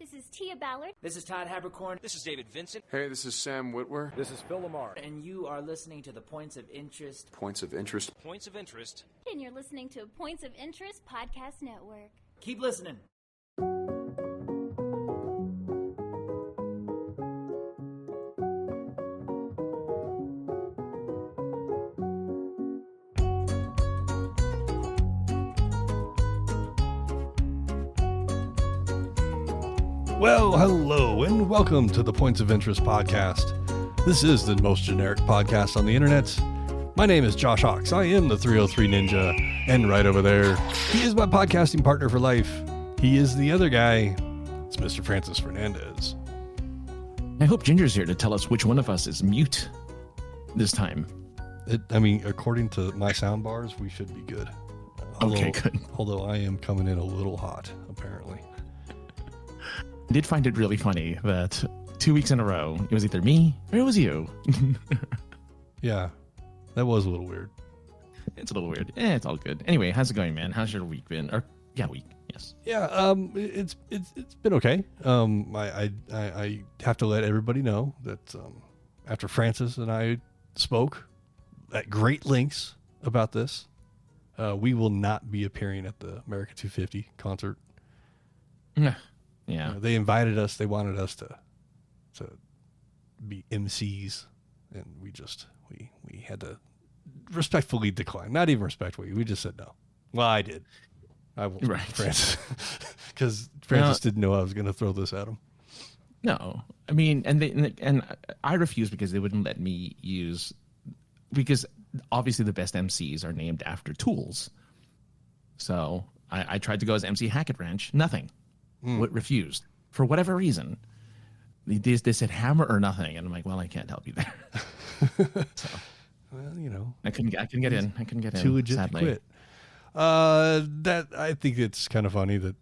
This is Tia Ballard. This is Todd Habercorn. This is David Vincent. Hey, this is Sam Whitwer. This is Phil Lamar. And you are listening to the Points of Interest. Points of Interest. Points of Interest. And you're listening to Points of Interest Podcast Network. Keep listening. Well, hello, and welcome to the Points of Interest podcast. This is the most generic podcast on the internet. My name is Josh Hawks. I am the 303 Ninja, and right over there, he is my podcasting partner for life. He is the other guy. It's Mr. Francis Fernandez. I hope Ginger's here to tell us which one of us is mute this time. According to my sound bars, we should be good. Okay, good. Although I am coming in a little hot, apparently. I did find it really funny that 2 weeks in a row, it was either me or it was you. Yeah, that was a little weird. It's a little weird. It's all good. Anyway, how's it going, man? How's your week been? Week. Yes. Yeah, it's been okay. I have to let everybody know that after Francis and I spoke at great lengths about this, we will not be appearing at the America 250 concert. Yeah. They invited us. They wanted us to be MCs, and we had to respectfully decline. Not even respectfully. We just said no. Well, I did. I won't, right. Francis, because Francis didn't know I was going to throw this at him. No, I mean, and I refused because they wouldn't let me use, because obviously the best MCs are named after tools. So I tried to go as MC Hackett Ranch. Nothing. Refused for whatever reason. They said hammer or nothing, and I'm like, well, I can't help you there. So, well, I couldn't get in. Too legit sadly. to quit. That I think it's kind of funny that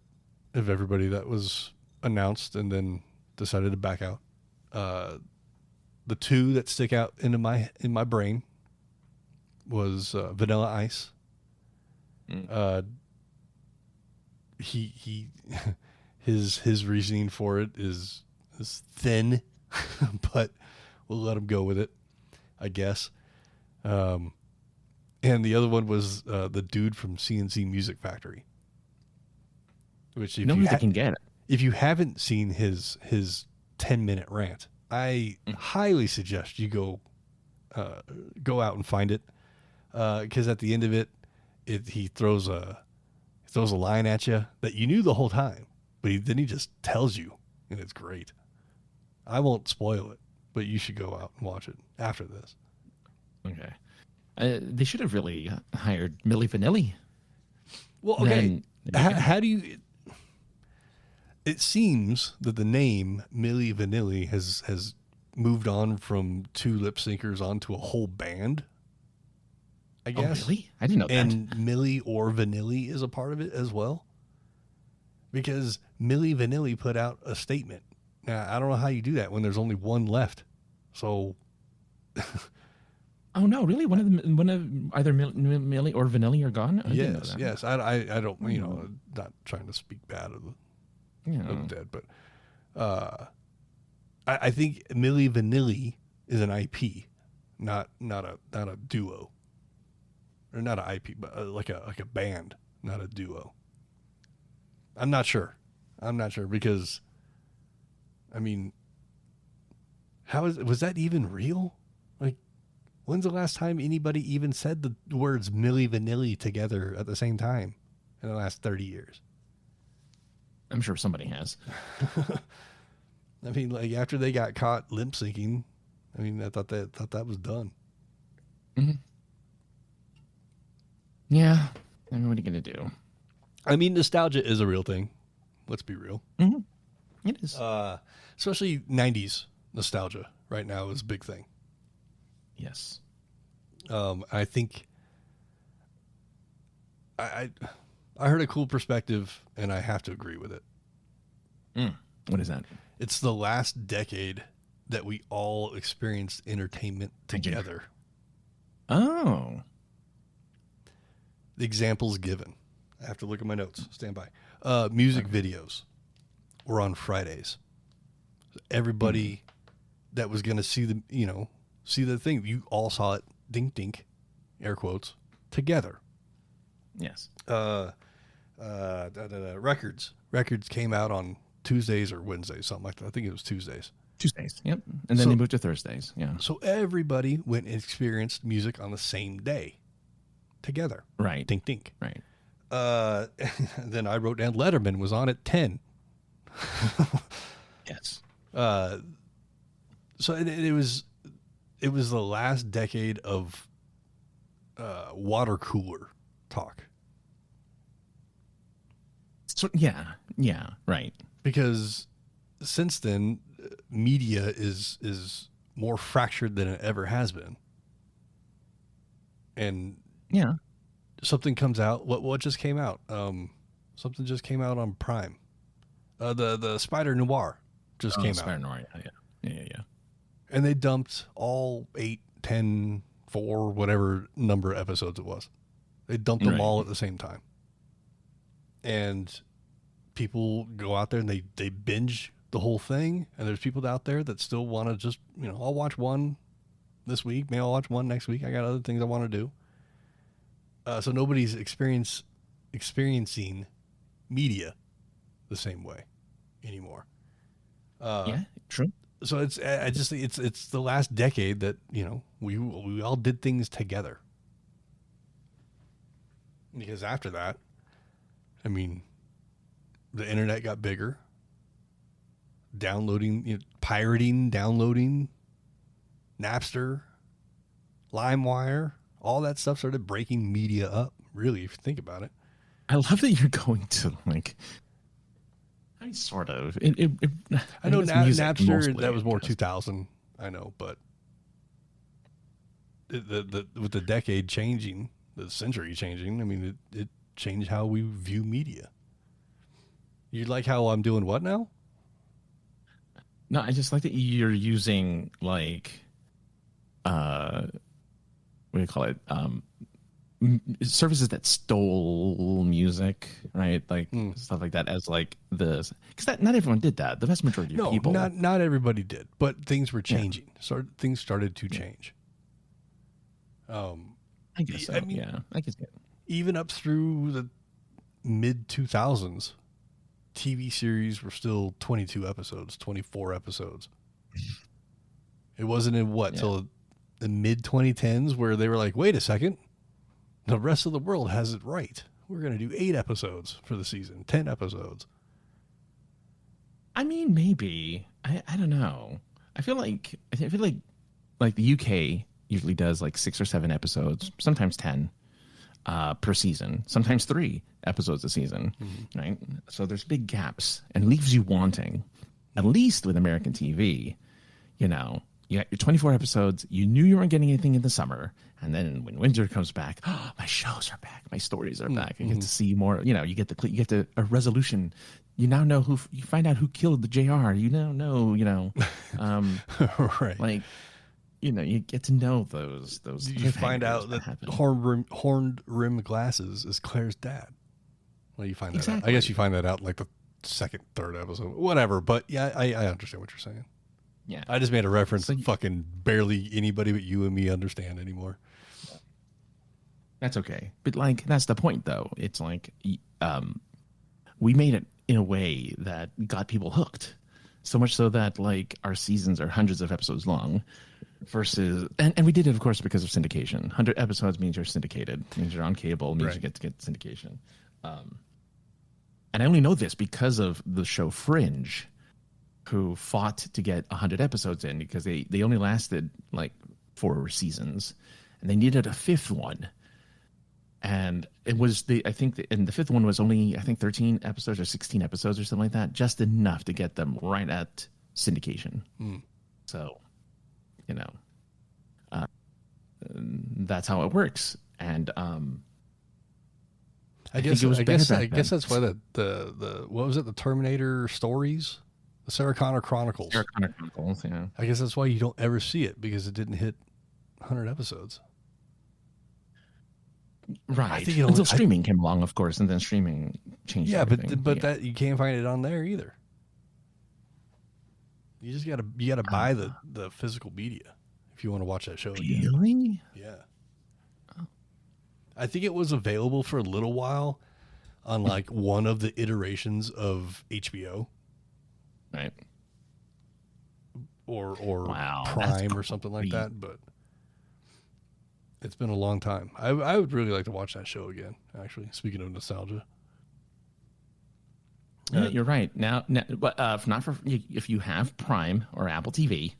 of everybody that was announced and then decided to back out. The two that stick out in my brain was Vanilla Ice. He his reasoning for it is thin, but we'll let him go with it, I guess. And the other one was the dude from CNC Music Factory. Which if you haven't seen his 10-minute rant, I highly suggest you go out and find it, because at the end of it, he throws a line at you that you knew the whole time. But then he just tells you, and it's great. I won't spoil it, but you should go out and watch it after this. Okay. They should have really hired Milli Vanilli. Well, okay. How do you... It seems that the name Milli Vanilli has moved on from two lip syncers onto a whole band, I guess. Oh, really? I didn't know that. And Milli or Vanilli is a part of it as well. Because Milli Vanilli put out a statement. Now, I don't know how you do that when there's only one left. So... Oh no! Really? One of either Milli or Vanilli are gone. I didn't know that. Yes. I don't. Not trying to speak bad of the dead, but I think Milli Vanilli is an IP, not a duo, or not an IP, but like a band, not a duo. I'm not sure because, I mean, was that even real? Like, when's the last time anybody even said the words Milli Vanilli together at the same time in the last 30 years? I'm sure somebody has. I mean, like, after they got caught lip syncing, I mean, I thought that was done. Mm-hmm. Yeah. I mean, what are you going to do? I mean, nostalgia is a real thing. Let's be real. Mm-hmm. It is. Especially 90s nostalgia right now is a big thing. Yes. I think I heard a cool perspective, and I have to agree with it. What is that? It's the last decade that we all experienced entertainment together. Oh. The examples given. I have to look at my notes. Stand by. Music videos. were on Fridays. Everybody that was going to see the thing, you all saw it, dink dink, air quotes, together. Yes. Records came out on Tuesdays or Wednesdays, something like that. I think it was Tuesdays. Tuesdays, yep. And then they moved to Thursdays, yeah. So everybody went and experienced music on the same day, together. Right. Dink dink. Right. Then I wrote down Letterman was on at 10. Yes. So it was the last decade of water cooler talk. So yeah, right. Because since then, media is more fractured than it ever has been. And yeah, something comes out. What just came out? Something just came out on Prime. The Spider Noir just came Spider out. Noir, yeah. And they dumped all 8, 10, 4, whatever number of episodes it was. They dumped them all at the same time. And people go out there and they binge the whole thing. And there's people out there that still want to just, I'll watch one this week. Maybe I'll watch one next week. I got other things I want to do. So nobody's experiencing media the same way anymore. Yeah, true. So it's the last decade that, we all did things together. Because after that, the internet got bigger. Pirating, downloading, Napster, LimeWire, all that stuff started breaking media up, really, if you think about it. I love that you're going to, sort of. I know Napster, mostly, that was more 2000, I know, but with the decade changing, the century changing, it changed how we view media. You like how I'm doing what now? No, I just like that you're using what do you call it? Services that stole music, right? Stuff like that as because not everyone did that. The vast majority of people. Not everybody did, but things were changing. Things started to change. I guess so. I guess yeah. Even up through the mid 2000s, TV series were still 22 episodes, 24 episodes. It wasn't till the mid 2010s where they were like, wait a second, the rest of the world has it right. We're going to do 8 episodes for the season, 10 episodes. Maybe. I don't know. I feel like the UK usually does 6 or 7 episodes, sometimes 10 per season, sometimes 3 episodes a season, right? So there's big gaps and leaves you wanting. At least with American TV, you got your 24 episodes. You knew you weren't getting anything in the summer, and then when winter comes back, my shows are back, my stories are back. You get to see more. You get a resolution. You now know you find out who killed the JR. You now know. Right. You get to know those. You find out that horned rim glasses is Claire's dad. Well, you find that out. I guess you find that out the second, third episode, whatever. But yeah, I understand what you're saying. Yeah, I just made a reference that fucking barely anybody but you and me understand anymore. That's okay, but that's the point, though. It's we made it in a way that got people hooked, so much so that our seasons are hundreds of episodes long. Versus, and we did it, of course, because of syndication. 100 episodes means you're syndicated, means you're on cable, means you get to get syndication. And I only know this because of the show Fringe, who fought to get 100 episodes in because they only lasted 4 seasons, and they needed a 5th one. And it was the 5th one was only 13 episodes or 16 episodes or something like that, just enough to get them right at syndication. So, that's how it works. And I guess that's why the what was it, the Terminator stories, the Sarah Connor Chronicles. Sarah Connor Chronicles, yeah. I guess that's why you don't ever see it, because it didn't hit 100 episodes. Right. Until streaming came along, of course, and then streaming changed. Yeah, everything. but that you can't find it on there either. you gotta buy the physical media if you want to watch that show again. Really? Yeah. I think it was available for a little while on like one of the iterations of HBO. Right. Or Wow, Prime or something like that, but it's been a long time. I would really like to watch that show again, actually, speaking of nostalgia. Yeah, you're right. Now, but if you have Prime or Apple TV,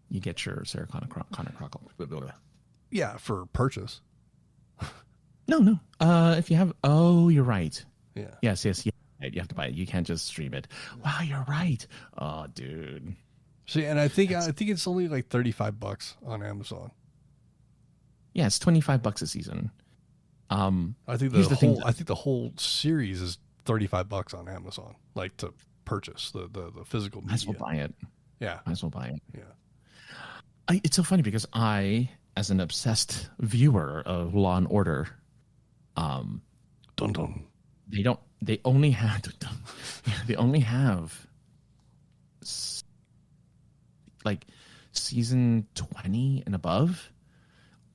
you get your Sarah Connor Chronicle. Yeah, for purchase. No. If you have, you're right. Yeah. Yes. You have to buy it. You can't just stream it. Wow, you're right. Oh, dude. See, and I think it's only like $35 on Amazon. Yeah, it's $25 a season. I think the whole series is $35 on Amazon, like to purchase the physical media. Might as well buy it. Yeah. Might as well buy it. Yeah. It's so funny because I, as an obsessed viewer of Law and Order, Dun dun. they only have like season 20 and above.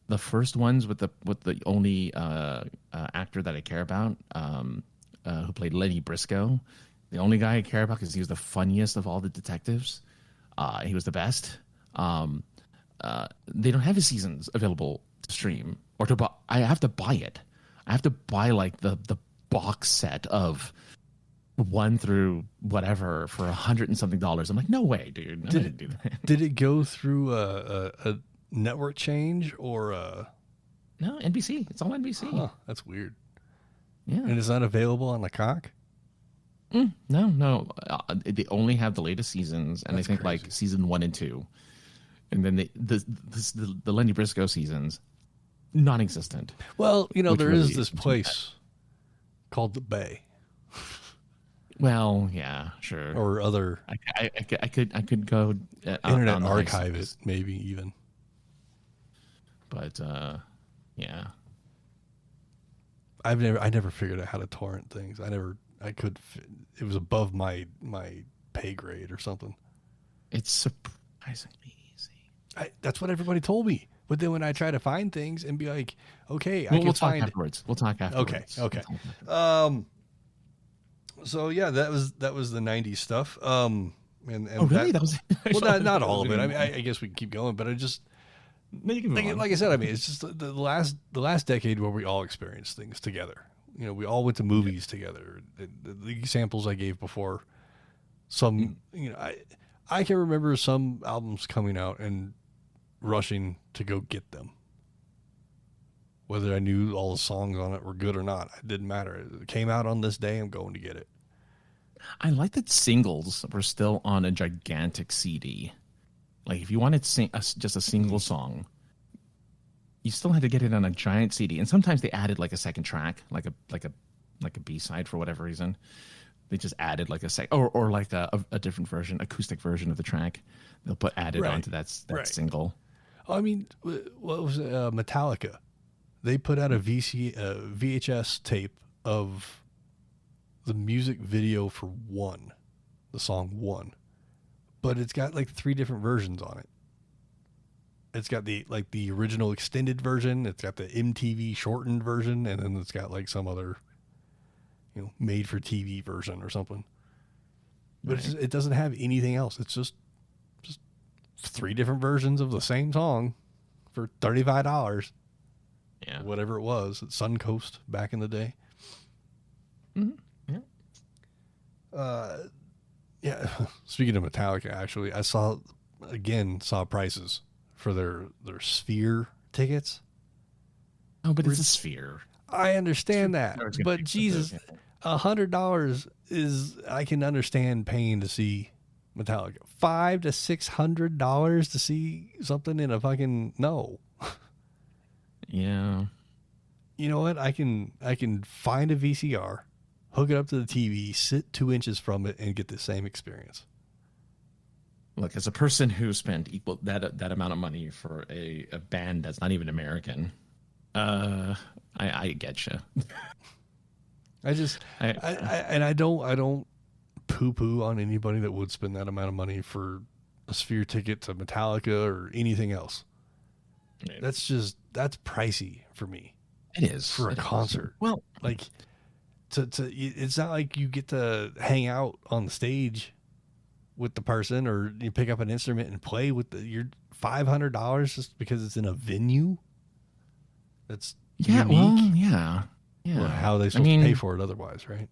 The first ones with the only actor that I care about, who played Lenny Briscoe, the only guy I care about because he was the funniest of all the detectives. He was the best. They don't have his seasons available to stream or to buy. I have to buy it. I have to buy like the box set of 1 through whatever for $100 and something. I'm like, no way, dude. I didn't do that. Did it go through a network change or No, NBC. It's all NBC. Huh, that's weird. Yeah. And it's not available on the cock? No. They only have the latest seasons, and That's I think crazy. like season 1 and 2, and then the Lenny Briscoe seasons, non-existent. Well, Which there really is this isn't too place called the Bay Well, yeah, sure. or other I could go internet on the archive high seas, it, maybe even. but yeah. I never figured out how to torrent things. It was above my pay grade or something. It's surprisingly easy. That's what everybody told me. But then when I try to find things and be like, okay, We'll talk afterwards. We'll talk afterwards. Okay. We'll talk afterwards. So yeah, that was the 90s stuff. And Oh, really? That was well, not all of it. I mean, I guess we can keep going, but I just No, you can move on. like I said, I mean, it's just the last decade where we all experienced things together. We all went to movies together. The examples I gave before, I can remember some albums coming out and rushing to go get them. Whether I knew all the songs on it were good or not, it didn't matter. It came out on this day, I'm going to get it. I like that singles were still on a gigantic CD. Like if you wanted just a single song, you still had to get it on a giant CD. And sometimes they added like a second track, like a B-side for whatever reason. They just added like or like a different version, acoustic version of the track. They'll put added onto that single. I mean, what was it? Metallica? They put out a VHS tape of the music video for the song One, but it's got like 3 different versions on it. It's got the original extended version. It's got the MTV shortened version, and then it's got like some other, made for TV version or something. But Right. it doesn't have anything else. It's just 3 different versions of the same song for $35. Yeah. Whatever it was at Suncoast back in the day. Mm-hmm. Yeah. Speaking of Metallica, actually, I saw prices for their Sphere tickets. Oh, but it's a Sphere. I understand that, It's gonna but be Jesus, expensive. $100 is, I can understand paying to see Metallica. $500 to $600 to see something in a fucking no. Yeah. You know what? I can find a VCR, hook it up to the TV, sit 2 inches from it, and get the same experience. Look, as a person who spent equal that amount of money for a band that's not even American, I get you. I don't poo-poo on anybody that would spend that amount of money for a Sphere ticket to Metallica or anything else. Right. That's pricey for me. It is for a concert. Well, like it's not like you get to hang out on the stage with the person, or you pick up an instrument and play with your $500 just because it's in a venue. That's unique. Well, yeah. Well, how are they supposed to pay for it otherwise, right?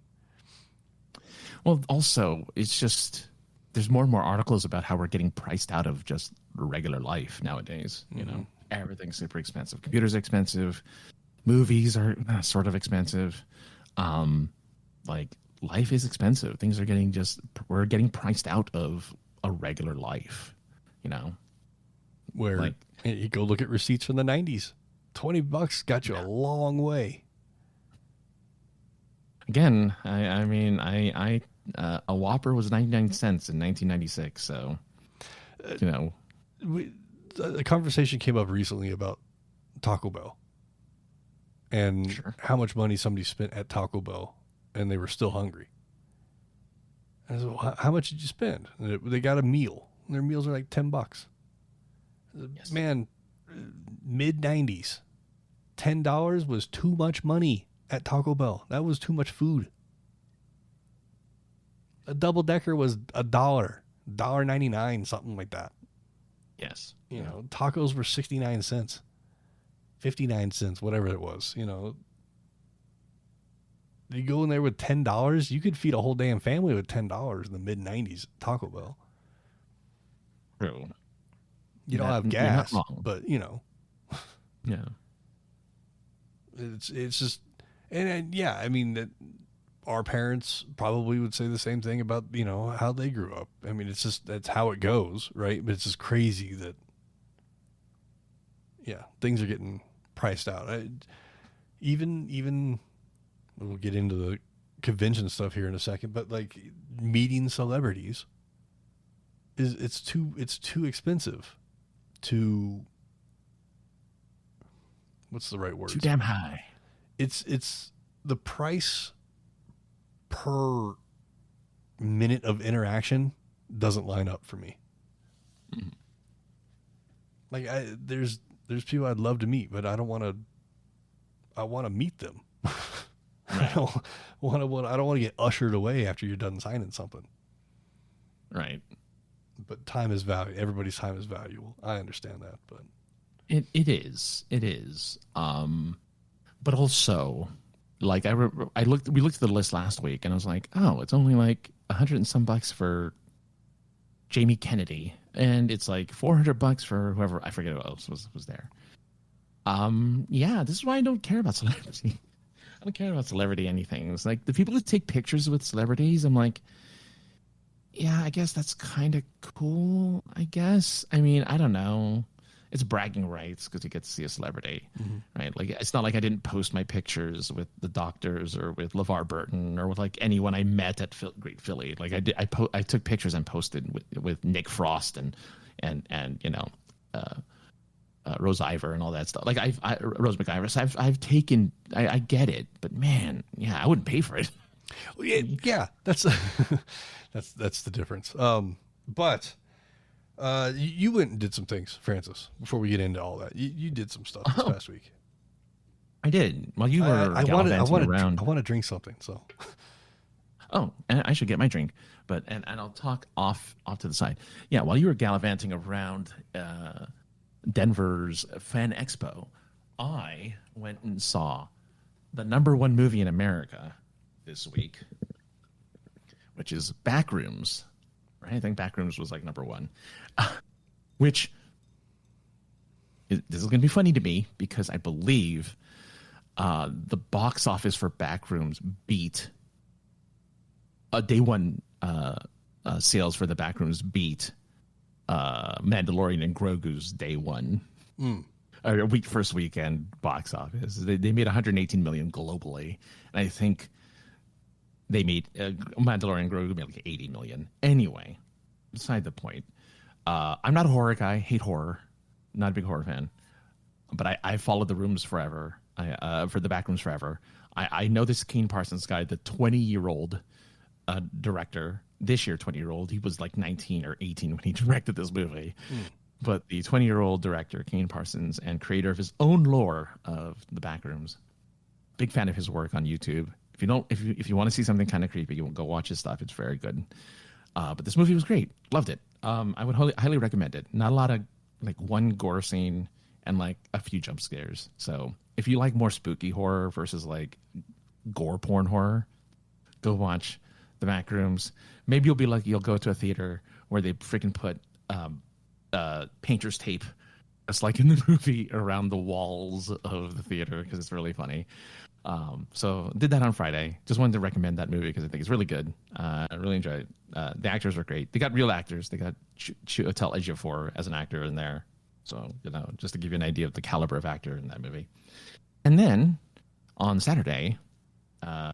Well, also, it's just there's more and more articles about how we're getting priced out of just regular life nowadays. You know, everything's super expensive. Computers expensive. Movies are sort of expensive. Like life is expensive. Things are we're getting priced out of a regular life. You know, where you go look at receipts from the 90s. $20 got you a long way. Again, I mean, a Whopper was 99 cents in 1996. So, you know, a conversation came up recently about Taco Bell and how much money somebody spent at Taco Bell, and they were still hungry. And I said, well, how much did you spend? And they got a meal. And their meals are like $10. Yes. Man, mid 90s, $10 was too much money at Taco Bell. That was too much food. A double decker was $1.99, something like that. Yes. You know, tacos were 69 cents, 59 cents, whatever it was. You know, you go in there with $10, you could feed a whole damn family with $10 in the mid 90s at Taco Bell. True. You don't have gas, but you know, yeah, it's just, and yeah, I mean that our parents probably would say the same thing about, you know, how they grew up. I mean, it's just, that's how it goes, right? But it's just crazy that, yeah, things are getting priced out. Even we'll get into the convention stuff here in a second, but like meeting celebrities it's too expensive. What's the right word? Too damn high. It's the price per minute of interaction doesn't line up for me. Mm-hmm. Like there's people I'd love to meet, but I want to meet them. I don't want to get ushered away after you're done signing something. Right. But time is valuable. Everybody's time is valuable. I understand that, but it is. But also, like we looked at the list last week, and I was like, oh, it's only like $100 and some for Jamie Kennedy, and it's like $400 for whoever, I forget who else was there. Yeah, this is why I don't care about celebrity. I don't care about celebrity anything. It's like the people that take pictures with celebrities, I'm like, yeah, I guess that's kind of cool, I guess. I mean, I don't know. It's bragging rights because you get to see a celebrity, right? Like, it's not like I didn't post my pictures with the doctors or with LeVar Burton or with like anyone I met at Great Philly. Like I did, I took pictures and posted with Nick Frost and you know, Rose Ivor and all that stuff. Like Rose McIver. So I've taken. I get it, but man, yeah, I wouldn't pay for it. Well, yeah, that's that's the difference. But you went and did some things, Francis. Before we get into all that, you did some stuff this past week. I did. While you were gallivanting around, I want to drink something. So, oh, and I should get my drink, but and I'll talk off to the side. Yeah, while you were gallivanting around Denver's FanExpo, I went and saw the #1 movie in America this week, which is Backrooms. Right? I think Backrooms was like #1, which this is going to be funny to me because I believe the box office for Backrooms beat day one sales for the Backrooms beat Mandalorian and Grogu's day one. Or first weekend box office. They made 118 million globally, and I think they made Mandalorian and Grogu made like 80 million. Anyway, beside the point. I'm not a horror guy. Hate horror. Not a big horror fan. But I followed the rooms forever. For the Backrooms forever. I know this Kane Parsons guy, the 20-year-old director this year 20-year-old. He was like 19 or 18 when he directed this movie. But the 20-year-old director, Kane Parsons, and creator of his own lore of the Backrooms. Big fan of his work on YouTube. If you want to see something kind of creepy, you will go watch his stuff. It's very good. But this movie was great. Loved it. I would highly recommend it. Not a lot of like one gore scene and like a few jump scares. So if you like more spooky horror versus like gore porn horror, go watch the Backrooms. Maybe you'll be lucky. You'll go to a theater where they freaking put painter's tape, just like in the movie, around the walls of the theater because it's really funny. So did that on Friday. Just wanted to recommend that movie because I think it's really good. I really enjoyed it. The actors were great. They got real actors. They got Chiwetel Ejiofor as an actor in there. So, just to give you an idea of the caliber of actor in that movie. And then on Saturday, I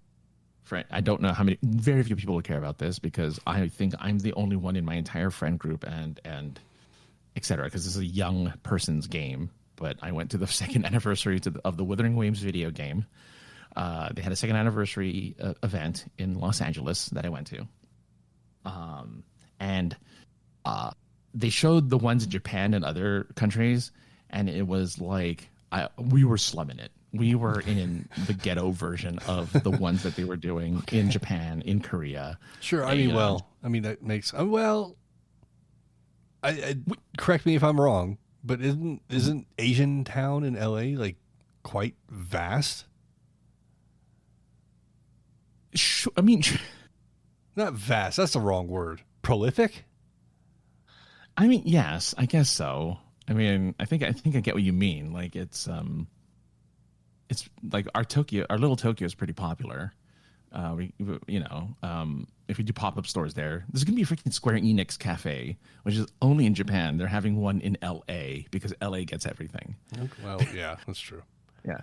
don't know how many, very few people will care about this because I think I'm the only one in my entire friend group and et cetera, because this is a young person's game. But I went to the second anniversary of the Wuthering Waves video game. They had a second anniversary event in Los Angeles that I went to. And they showed the ones in Japan and other countries, and it was like we were slumming it. We were in the ghetto version of the ones that they were doing in Japan, in Korea. Sure. That makes correct me if I'm wrong, but isn't Asian Town in LA like quite vast? Not vast. That's the wrong word. Prolific? Yes, I guess so. I think I get what you mean. Like it's like our little Tokyo is pretty popular. If we do pop-up stores there, there's gonna be a freaking Square Enix cafe, which is only in Japan. They're having one in LA because LA gets everything. Well, yeah, that's true. Yeah.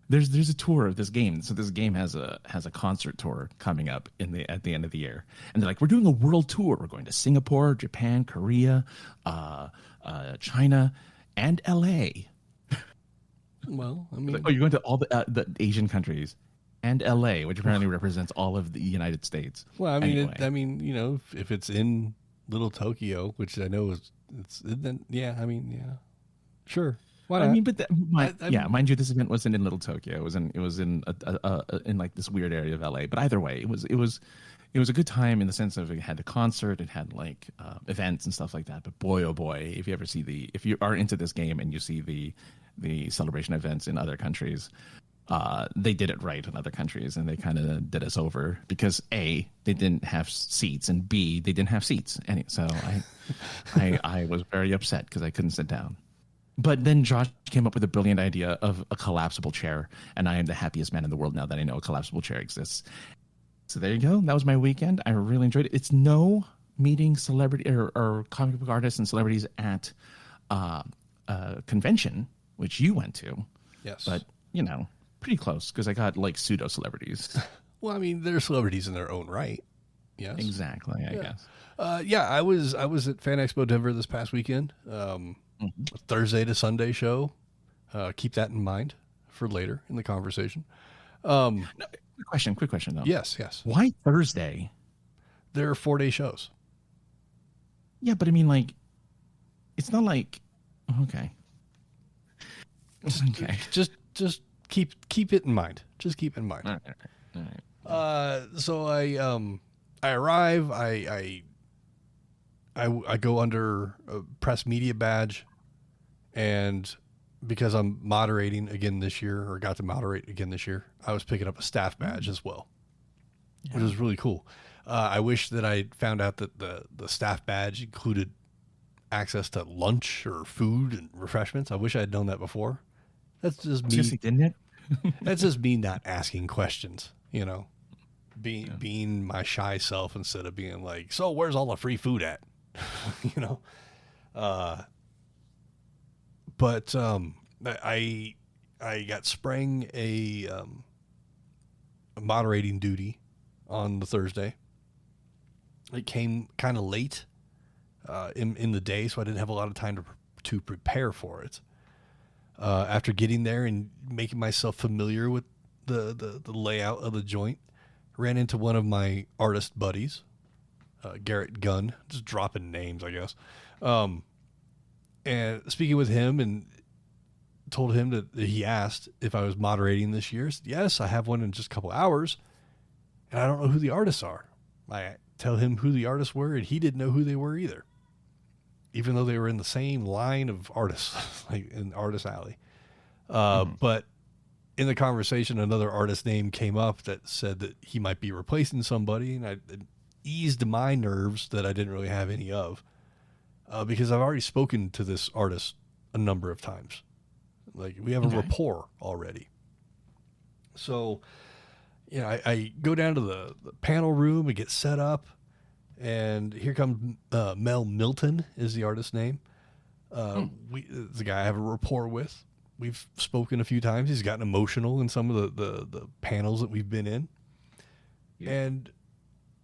There's a tour of this game. So this game has a concert tour coming up at the end of the year. And they're like, we're doing a world tour. We're going to Singapore, Japan, Korea, China, and LA. Well, you're going to all the Asian countries and LA, which apparently represents all of the United States. Well, anyway. if it's in Little Tokyo, which I know then sure. Why not? Mind you, this event wasn't in Little Tokyo. It was in like this weird area of LA. But either way, it was a good time in the sense of it had the concert, it had like events and stuff like that. But boy, oh boy, if you are into this game and you see the celebration events in other countries, they did it right in other countries, and they kind of did us over because A, they didn't have seats, and B, they didn't have seats. So I was very upset because I couldn't sit down. But then Josh came up with a brilliant idea of a collapsible chair, and I am the happiest man in the world now that I know a collapsible chair exists. So there you go. That was my weekend. I really enjoyed it. It's no meeting celebrity or comic book artists and celebrities at a convention, which you went to. Yes. But, pretty close because I got like pseudo celebrities. Well, they're celebrities in their own right. Yes. Exactly, I guess. I was at FanExpo Denver this past weekend. Thursday to Sunday show. Keep that in mind for later in the conversation. Quick question though. Yes. Why Thursday? There are 4-day shows. Yeah, but it's not like okay. Okay. Just keep it in mind. Just keep it in mind. All right. So I arrive. I go under a press media badge, and because I'm moderating again this year, or got to moderate again this year, I was picking up a staff badge as well, which was really cool. I wish that I found out that the staff badge included access to lunch or food and refreshments. I wish I had known that before. That's just me. Seriously, didn't it? That's just me not asking questions, being my shy self instead of being like, so where's all the free food at? But I got sprang a moderating duty on the Thursday. It came kind of late in the day, so I didn't have a lot of time to prepare for it. After getting there and making myself familiar with the layout of the joint, ran into one of my artist buddies, Garrett Gunn, just dropping names, I guess. And speaking with him and told him that he asked if I was moderating this year. I said, yes, I have one in just a couple hours. And I don't know who the artists are. I tell him who the artists were, and he didn't know who they were either, even though they were in the same line of artists, like in Artist Alley. But in the conversation, another artist name came up that said that he might be replacing somebody, and it eased my nerves that I didn't really have any of, because I've already spoken to this artist a number of times. Like, we have a rapport already. So, you know, I go down to the panel room and get set up, and here comes Mel Milton is the artist's name. It's a guy I have a rapport with. We've spoken a few times. He's gotten emotional in some of the panels that we've been in. Yeah. And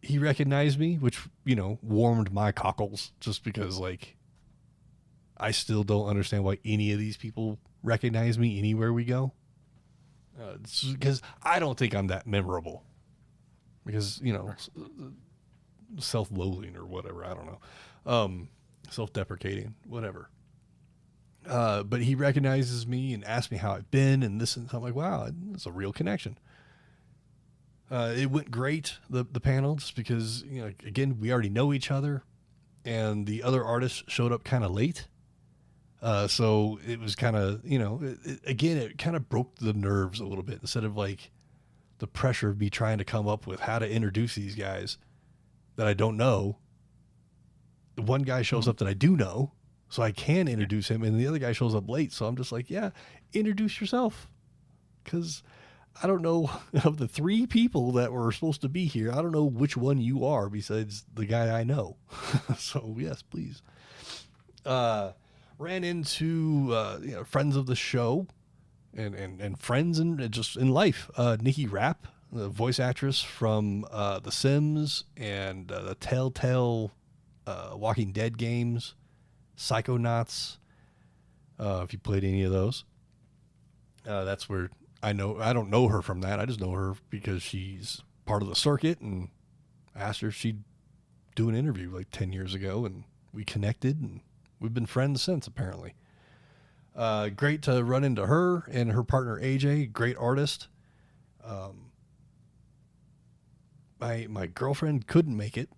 he recognized me, which, you know, warmed my cockles, just because, like, I still don't understand why any of these people recognize me anywhere we go. Because I don't think I'm that memorable. Because, you know, self-loathing or whatever, I don't know. Self-deprecating, whatever. But he recognizes me and asks me how I've been and this, and I'm like, wow, it's a real connection. It went great, the panel, just because, you know, again, we already know each other, and the other artists showed up kind of late. So it was kind of, you know, it kind of broke the nerves a little bit, instead of like the pressure of me trying to come up with how to introduce these guys that I don't know. The one guy shows up that I do know, so I can introduce him, and the other guy shows up late. So I'm just like, yeah, introduce yourself. Because I don't know, of the three people that were supposed to be here, I don't know which one you are besides the guy I know. So yes, please. Ran into you know, friends of the show and friends and just in life. Nikki Rapp, the voice actress from The Sims and the Telltale Walking Dead games, Psychonauts. If you played any of those, that's where I don't know her from that. I just know her because she's part of the circuit, and I asked her if she'd do an interview like 10 years ago, and we connected, and we've been friends since, apparently. Great to run into her and her partner, AJ, great artist. My girlfriend couldn't make it,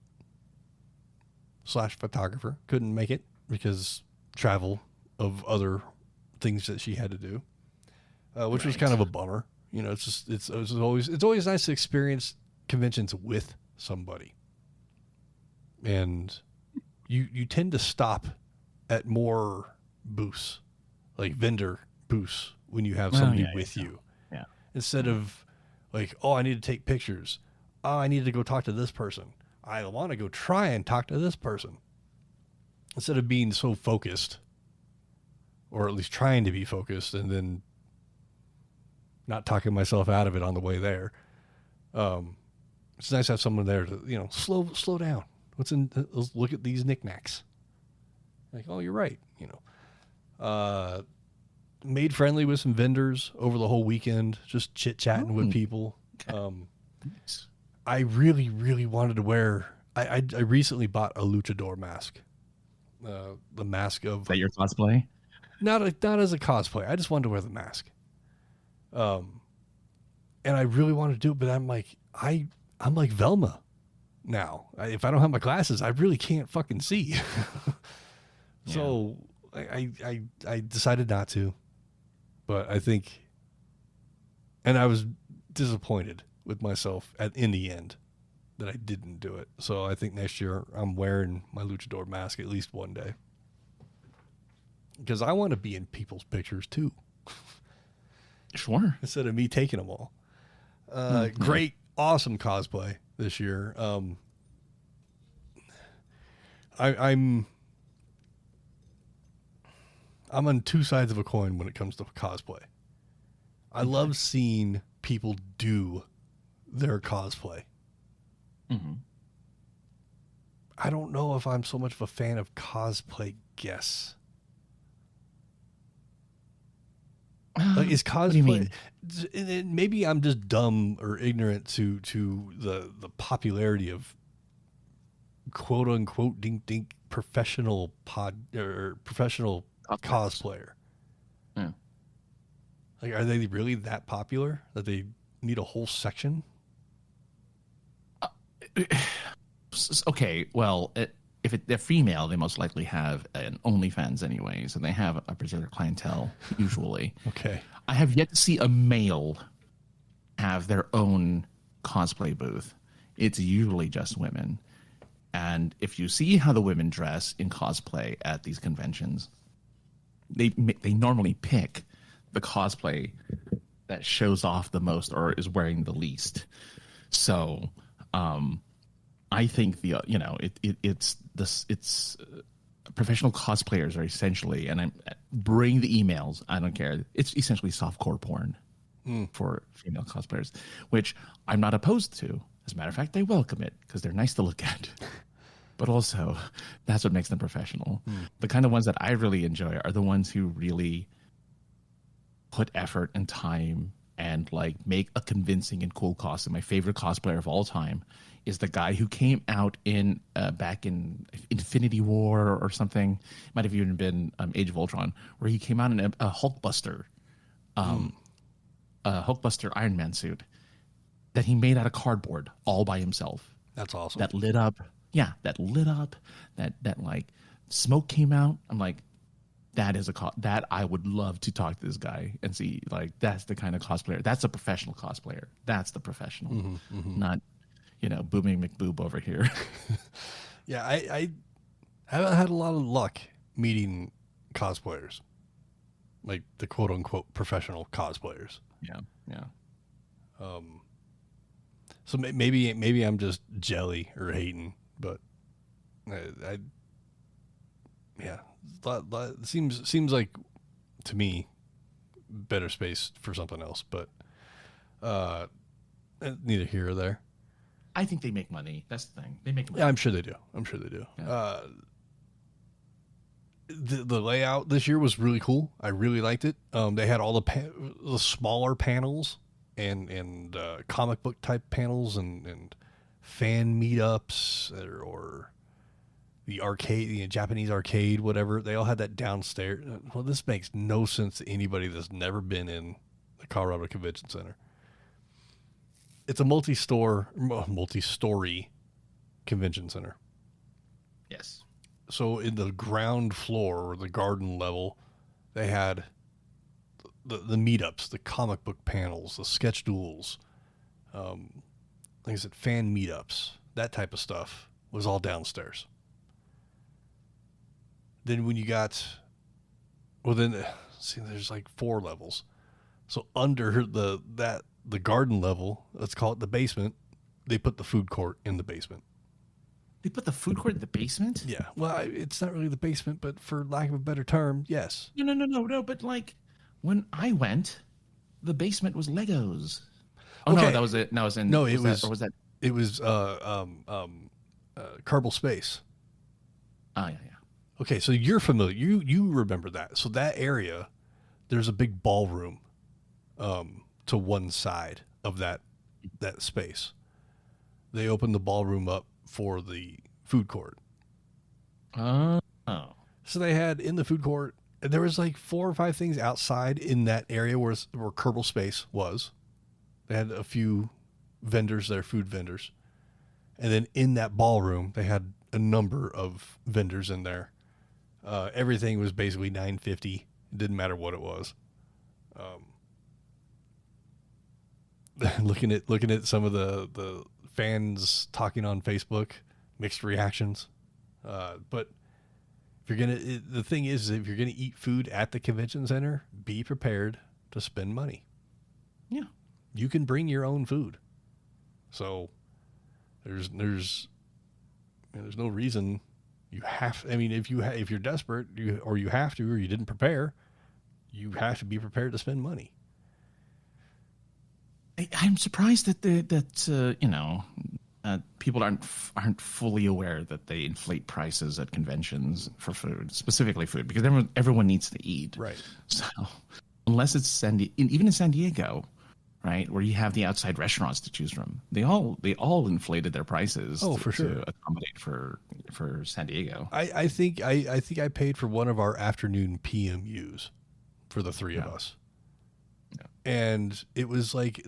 / photographer, couldn't make it because travel of other things that she had to do, which was kind of a bummer. You know, it's always nice to experience conventions with somebody. And you tend to stop at more booths, like vendor booths, when you have somebody with you. Yeah. Instead of like, oh, I need to take pictures. Oh, I need to go talk to this person. I want to go try and talk to this person. Instead of being so focused, or at least trying to be focused, and then not talking myself out of it on the way there. It's nice to have someone there to, you know, slow down. Let's look at these knickknacks. Like, oh, you're right. You know, made friendly with some vendors over the whole weekend, just chit chatting with people. I really, really wanted to wear. I recently bought a luchador mask. The mask of. Is that your cosplay? Not as a cosplay. I just wanted to wear the mask. And I really wanted to do it, but I'm like Velma now. If I don't have my glasses, I really can't fucking see. So I decided not to, but I think, and I was disappointed with myself in the end that I didn't do it. So I think next year I'm wearing my luchador mask at least one day, because I want to be in people's pictures too. Sure. Instead of me taking them all. Great, awesome cosplay this year. I'm on two sides of a coin when it comes to cosplay. I love seeing people do their cosplay. Mm-hmm. I don't know if I'm so much of a fan of cosplay guests. Like, is cosplay? What do you mean? Maybe I'm just dumb or ignorant to the popularity of quote unquote dink dink professional professional cosplayer. Yeah. Like, are they really that popular that they need a whole section? Okay, well, if they're female, they most likely have an OnlyFans anyways, and they have a particular clientele usually. Okay. I have yet to see a male have their own cosplay booth. It's usually just women. And if you see how the women dress in cosplay at these conventions, they normally pick the cosplay that shows off the most or is wearing the least. So, I think it's professional cosplayers are essentially, and bring the emails. I don't care. It's essentially softcore porn for female cosplayers, which I'm not opposed to. As a matter of fact, I welcome it because they're nice to look at. But also, that's what makes them professional. The kind of ones that I really enjoy are the ones who really put effort and time and like make a convincing and cool costume. My favorite cosplayer of all time is the guy who came out in back in Infinity War or something. It might have even been Age of Ultron, where he came out in a Hulkbuster, Hulkbuster Iron Man suit that he made out of cardboard all by himself. That's awesome. That lit up. Yeah, that lit up. That like smoke came out. I'm like, that is that I would love to talk to this guy and see, like, that's the kind of cosplayer. That's a professional cosplayer. That's the professional, not, Booming McBoob over here. Yeah, I haven't had a lot of luck meeting cosplayers, like the quote unquote professional cosplayers. Yeah. So maybe I'm just jelly or hating, but it seems like to me better space for something else, but neither here or there. I think they make money. That's the thing. They make money. Yeah, I'm sure they do. Yeah. The layout this year was really cool. I really liked it. They had all the smaller panels and comic book type panels and fan meetups or the arcade, the Japanese arcade, whatever. They all had that downstairs. Well, this makes no sense to anybody that's never been in the Colorado Convention Center. It's a multi-story convention center. Yes. So in the ground floor or the garden level, they had the meetups, the comic book panels, the sketch duels, like I said, fan meetups, that type of stuff was all downstairs. Then when you got, there's like 4 levels. So under the garden level, let's call it the basement, they put the food court in the basement. They put the food court in the basement? Yeah. Well, it's not really the basement, but for lack of a better term, yes. No. But like when I went, the basement was Legos. Oh okay. No, that was it. No, it was Kerbal Space. Oh yeah. Okay, so you're familiar. You remember that. So that area, there's a big ballroom to one side of that space. They opened the ballroom up for the food court. Oh. So they had in the food court, there was like 4 or 5 things outside in that area where Kerbal Space was. They had a few vendors there, food vendors. And then in that ballroom, they had a number of vendors in there. Everything was basically $9.50. It didn't matter what it was. Looking at some of the fans talking on Facebook, mixed reactions. But if the thing is, if you're gonna eat food at the convention center, be prepared to spend money. Yeah, you can bring your own food. So there's no reason you have. I mean, if you're desperate, you have to, or you didn't prepare, you have to be prepared to spend money. I'm surprised that people aren't fully aware that they inflate prices at conventions for food, specifically food, because everyone needs to eat. Right. So unless it's even in San Diego, right? Where you have the outside restaurants to choose from. They all inflated their prices. For sure, to accommodate for San Diego. I think I paid for one of our afternoon PMUs for the three of us, and it was like,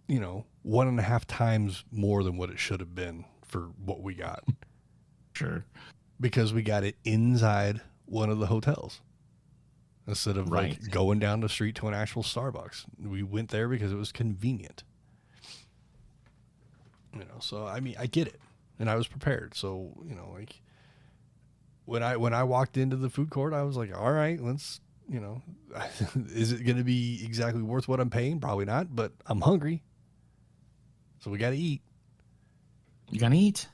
1.5 times more than what it should have been for what we got. Sure, because we got it inside one of the hotels. Instead of like going down the street to an actual Starbucks, we went there because it was convenient. So I mean, I get it, and I was prepared. So like when I walked into the food court, I was like, all right, let's, is it going to be exactly worth what I'm paying? Probably not, but I'm hungry, so we got to eat. You gonna eat?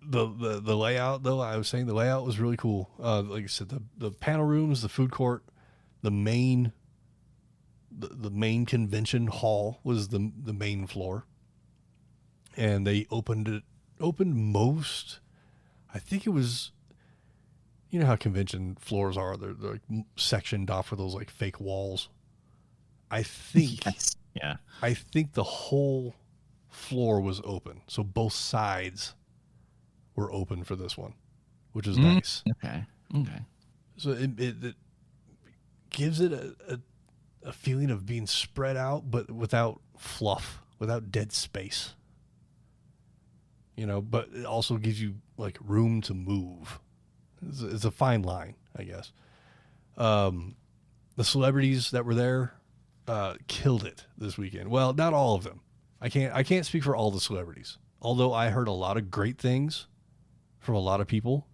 The layout, though, I was saying the layout was really cool. Like I said, the panel rooms, the food court, the main convention hall was the main floor, and they opened most. I think it was, how convention floors are. They're like sectioned off with those like fake walls. I think, yeah. I think the whole floor was open, so both sides were open for this one, which is nice. Okay. So it gives it a feeling of being spread out, but without fluff, without dead space. But it also gives you like room to move. It's a fine line, I guess. The celebrities that were there killed it this weekend. Well, not all of them. I can't speak for all the celebrities, although I heard a lot of great things from a lot of people,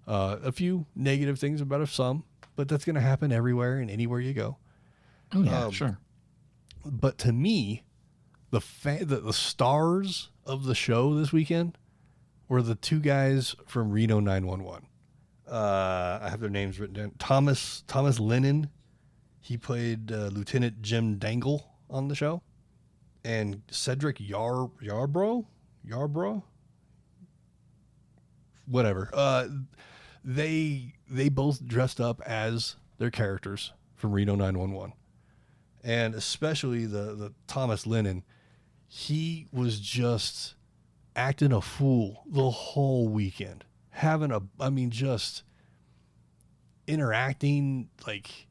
a few negative things about some, but that's going to happen everywhere and anywhere you go. Oh yeah, sure. But to me, the stars of the show this weekend were the two guys from Reno 911. I have their names written down. Thomas Lennon, he played Lieutenant Jim Dangle on the show, and Cedric Yarbrough. Whatever. They both dressed up as their characters from Reno 911, and especially the Thomas Lennon, he was just acting a fool the whole weekend, just interacting. Like,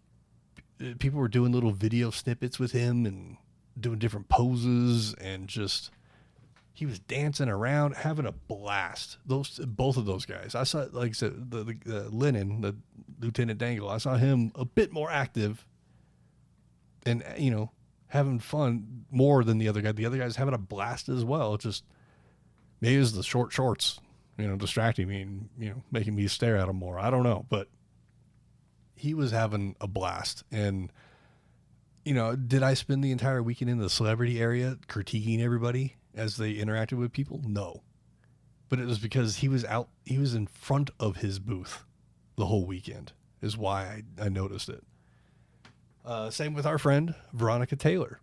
people were doing little video snippets with him and doing different poses, and just, he was dancing around, having a blast. Both of those guys. I saw, like I said, the Lennon, the Lieutenant Dangle. I saw him a bit more active, and having fun more than the other guy. The other guy's having a blast as well. It's just, maybe it was the short shorts, distracting me and making me stare at him more. I don't know, but he was having a blast. And did I spend the entire weekend in the celebrity area critiquing everybody as they interacted with people? No. But it was because he was in front of his booth the whole weekend, is why I noticed it. Same with our friend, Veronica Taylor.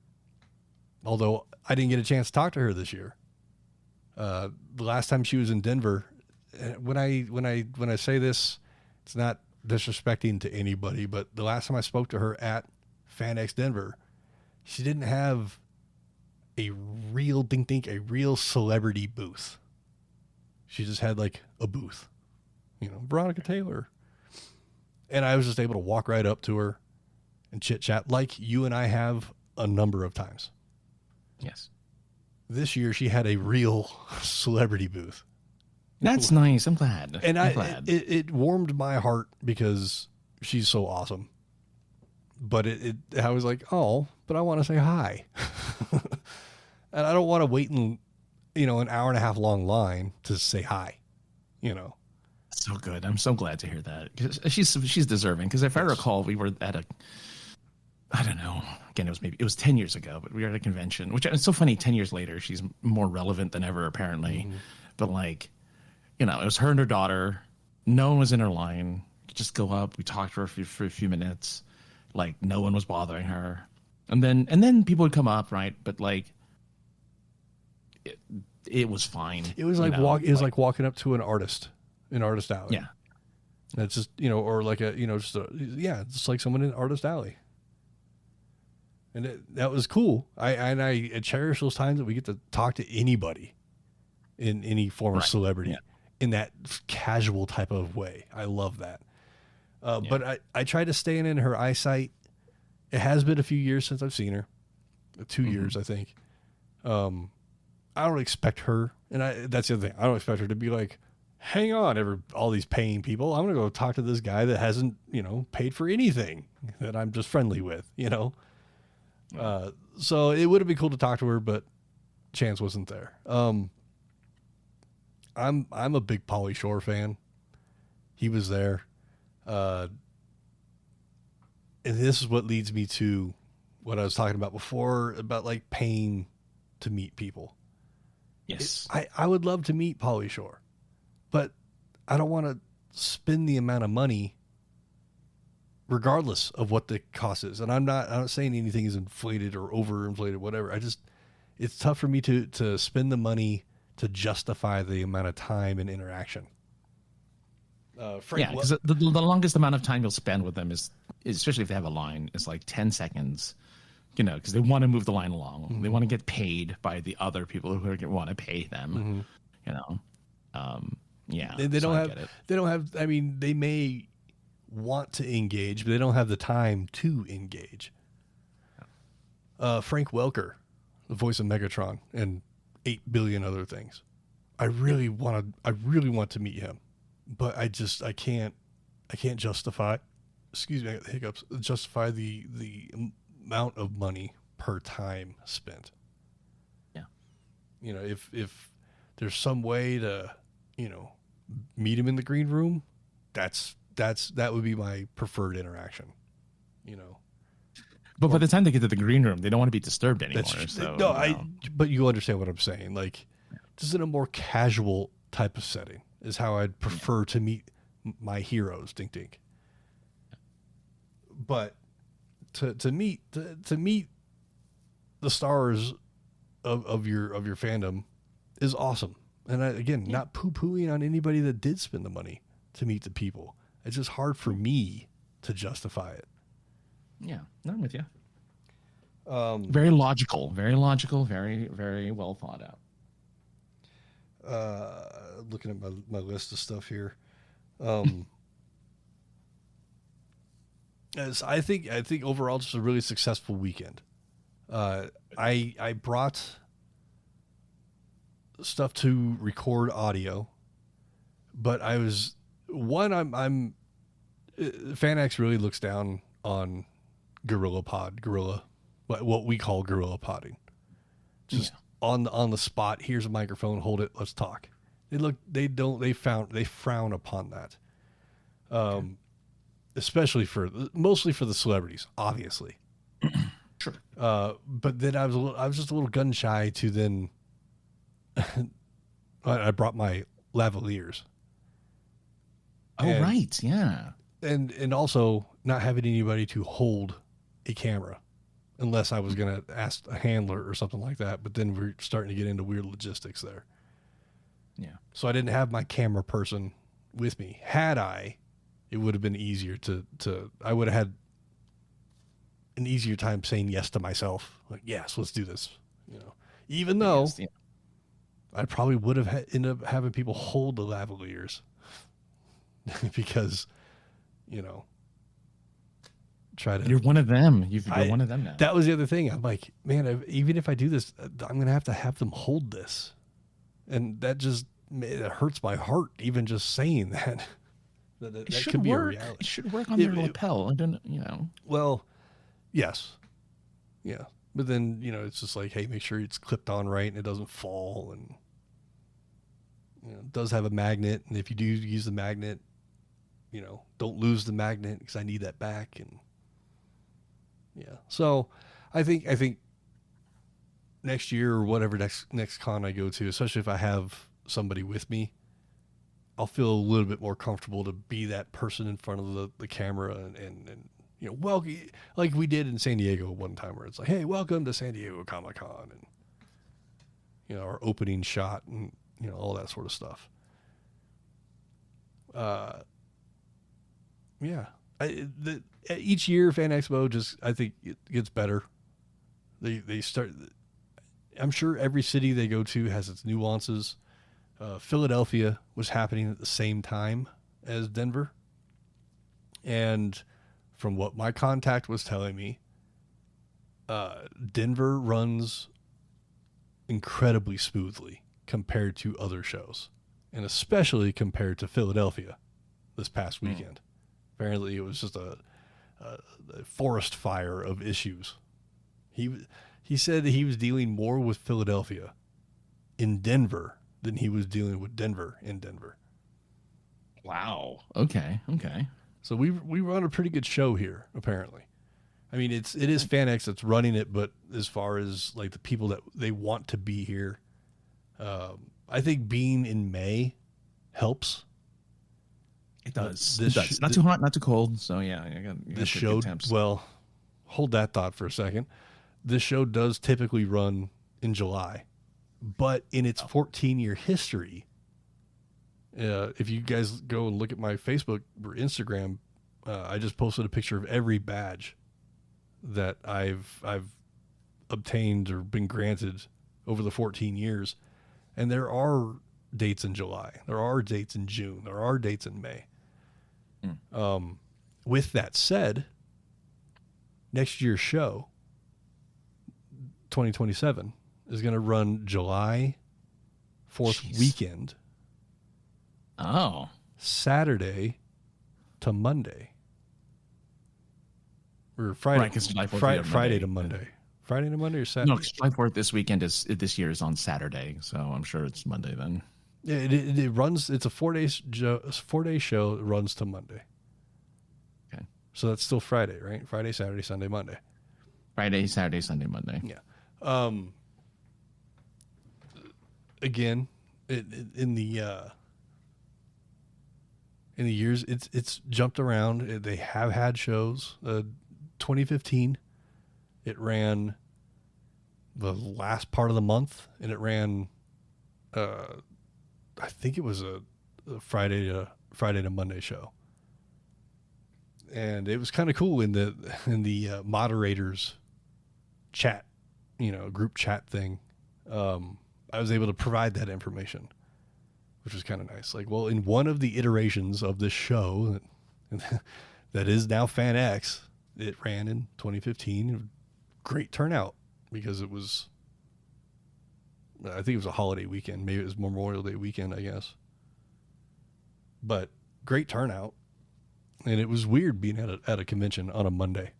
Although I didn't get a chance to talk to her this year. The last time she was in Denver, when I say this, it's not disrespecting to anybody, but the last time I spoke to her at FanEx Denver, she didn't have a real celebrity booth. She just had like a booth, Veronica Taylor. And I was just able to walk right up to her and chit chat like you and I have a number of times. Yes. This year she had a real celebrity booth. That's nice. I'm glad. And I'm glad. It warmed my heart because she's so awesome. But I was like, oh, but I want to say hi. And I don't want to wait in, an hour and a half long line to say hi, So good. I'm so glad to hear that. 'Cause she's deserving. Because if I recall, we were at I don't know. Again, it was 10 years ago, but we were at a convention, which it's so funny. 10 years later, she's more relevant than ever, apparently. Mm-hmm. But it was her and her daughter. No one was in her line. Just go up. We talked to her for a few minutes. Like, no one was bothering her. And then people would come up, right? But it was fine. It was like like walking up to an artist alley. Yeah. That's just, or like just like someone in artist alley. And that was cool. I cherish those times that we get to talk to anybody in any form of celebrity in that casual type of way. I love that. But I try to stay in her eyesight. It has been a few years since I've seen her. 2 years, I think. I don't expect her, and that's the other thing. I don't expect her to be like, hang on, all these paying people. I'm going to go talk to this guy that hasn't, paid for anything that I'm just friendly with, So it would have been cool to talk to her, but chance wasn't there. I'm a big Pauly Shore fan. He was there. And this is what leads me to what I was talking about before about like paying to meet people. Yes. I would love to meet Pauly Shore, but I don't want to spend the amount of money regardless of what the cost is. And I'm not saying anything is inflated or overinflated, whatever. It's tough for me to spend the money to justify the amount of time and interaction. Because the longest amount of time you'll spend with them is especially if they have a line, is like 10 seconds, because they want to move the line along. Mm-hmm. They want to get paid by the other people who want to pay them, They don't have, I mean, they may want to engage, but they don't have the time to engage. Frank Welker, the voice of Megatron and 8 billion other things. I really want to meet him, but I can't justify, excuse me, I got the hiccups, justify the amount of money per time spent. Yeah. If there's some way to, meet him in the green room, that would be my preferred interaction, But by the time they get to the green room, they don't want to be disturbed anymore. But you understand what I'm saying. Like, just in a more casual type of setting is how I'd prefer to meet my heroes. Dink dink. But to meet the stars of your fandom is awesome. And not poo-pooing on anybody that did spend the money to meet the people. It's just hard for me to justify it. Yeah, I'm with you. Very logical, very very well thought out. Looking at my list of stuff here. As I think overall just a really successful weekend. I brought stuff to record audio, but I'm FanX really looks down on gorilla, what we call gorilla podding. Just on the spot. Here's a microphone. Hold it. Let's talk. They frown upon that. Especially mostly for the celebrities, obviously. Sure. But then I was just a little gun shy to then. I brought my lavaliers. Right. Yeah. And also not having anybody to hold a camera unless I was going to ask a handler or something like that. But then we're starting to get into weird logistics there. Yeah. So I didn't have my camera person with me. Had I, it would have been easier I would have had an easier time saying yes to myself. Like, yes, let's do this. Even though I probably would have ended up having people hold the lavaliers because, You're one of them. You're one of them now. That was the other thing. I'm like, man, even if I do this, I'm going to have them hold this. And that just it hurts my heart, even just saying that. That could be a reality. It should work on their lapel. I don't, Well, yes. Yeah. But then, it's just like, hey, make sure it's clipped on right and it doesn't fall. And, it does have a magnet. And if you do use the magnet, don't lose the magnet because I need that back. And yeah. So I think next year or whatever next con I go to, especially if I have somebody with me, I'll feel a little bit more comfortable to be that person in front of the camera and welcome, like we did in San Diego one time where it's like, hey, welcome to San Diego Comic-Con, and our opening shot and all that sort of stuff. Each year FanExpo I think it gets better. They start. I'm sure every city they go to has its nuances. Philadelphia was happening at the same time as Denver. And from what my contact was telling me, Denver runs incredibly smoothly compared to other shows, and especially compared to Philadelphia this past weekend. Apparently it was just a forest fire of issues. He said that he was dealing more with Philadelphia in Denver than he was dealing with Denver in Denver. Wow. Okay. So we run a pretty good show here, apparently. I mean, it is FanX that's running it, but as far as like the people that they want to be here, I think being in May helps. It does. Not too hot, not too cold. So yeah, this show. Well, hold that thought for a second. This show does typically run in July, but in its 14-year history, if you guys go and look at my Facebook or Instagram, I just posted a picture of every badge that I've obtained or been granted over the 14 years, and there are dates in July, there are dates in June, there are dates in May. With that said, next year's show, 2027, is going to run July 4th weekend. Oh. Saturday to Monday. Or Friday. Right, 'cause July 4th Friday to Monday. Friday to Monday or Saturday? No, July 4th this year is on Saturday, so I'm sure it's Monday then. Yeah, it runs. It's a 4-day show that runs to Monday. Okay. So that's still Friday, right? Friday, Saturday, Sunday, Monday. Friday, Saturday, Sunday, Monday. Yeah. Again, in the years, it's jumped around. They have had shows. 2015, it ran the last part of the month, and it ran. I think it was a Friday to Monday show, and it was kind of cool in the moderators chat, group chat thing. I was able to provide that information, which was kind of nice. Like, well, in one of the iterations of this show that is now FanX, it ran in 2015. Great turnout because it was, I think it was a holiday weekend. Maybe it was Memorial Day weekend, I guess. But great turnout. And it was weird being at a convention on a Monday.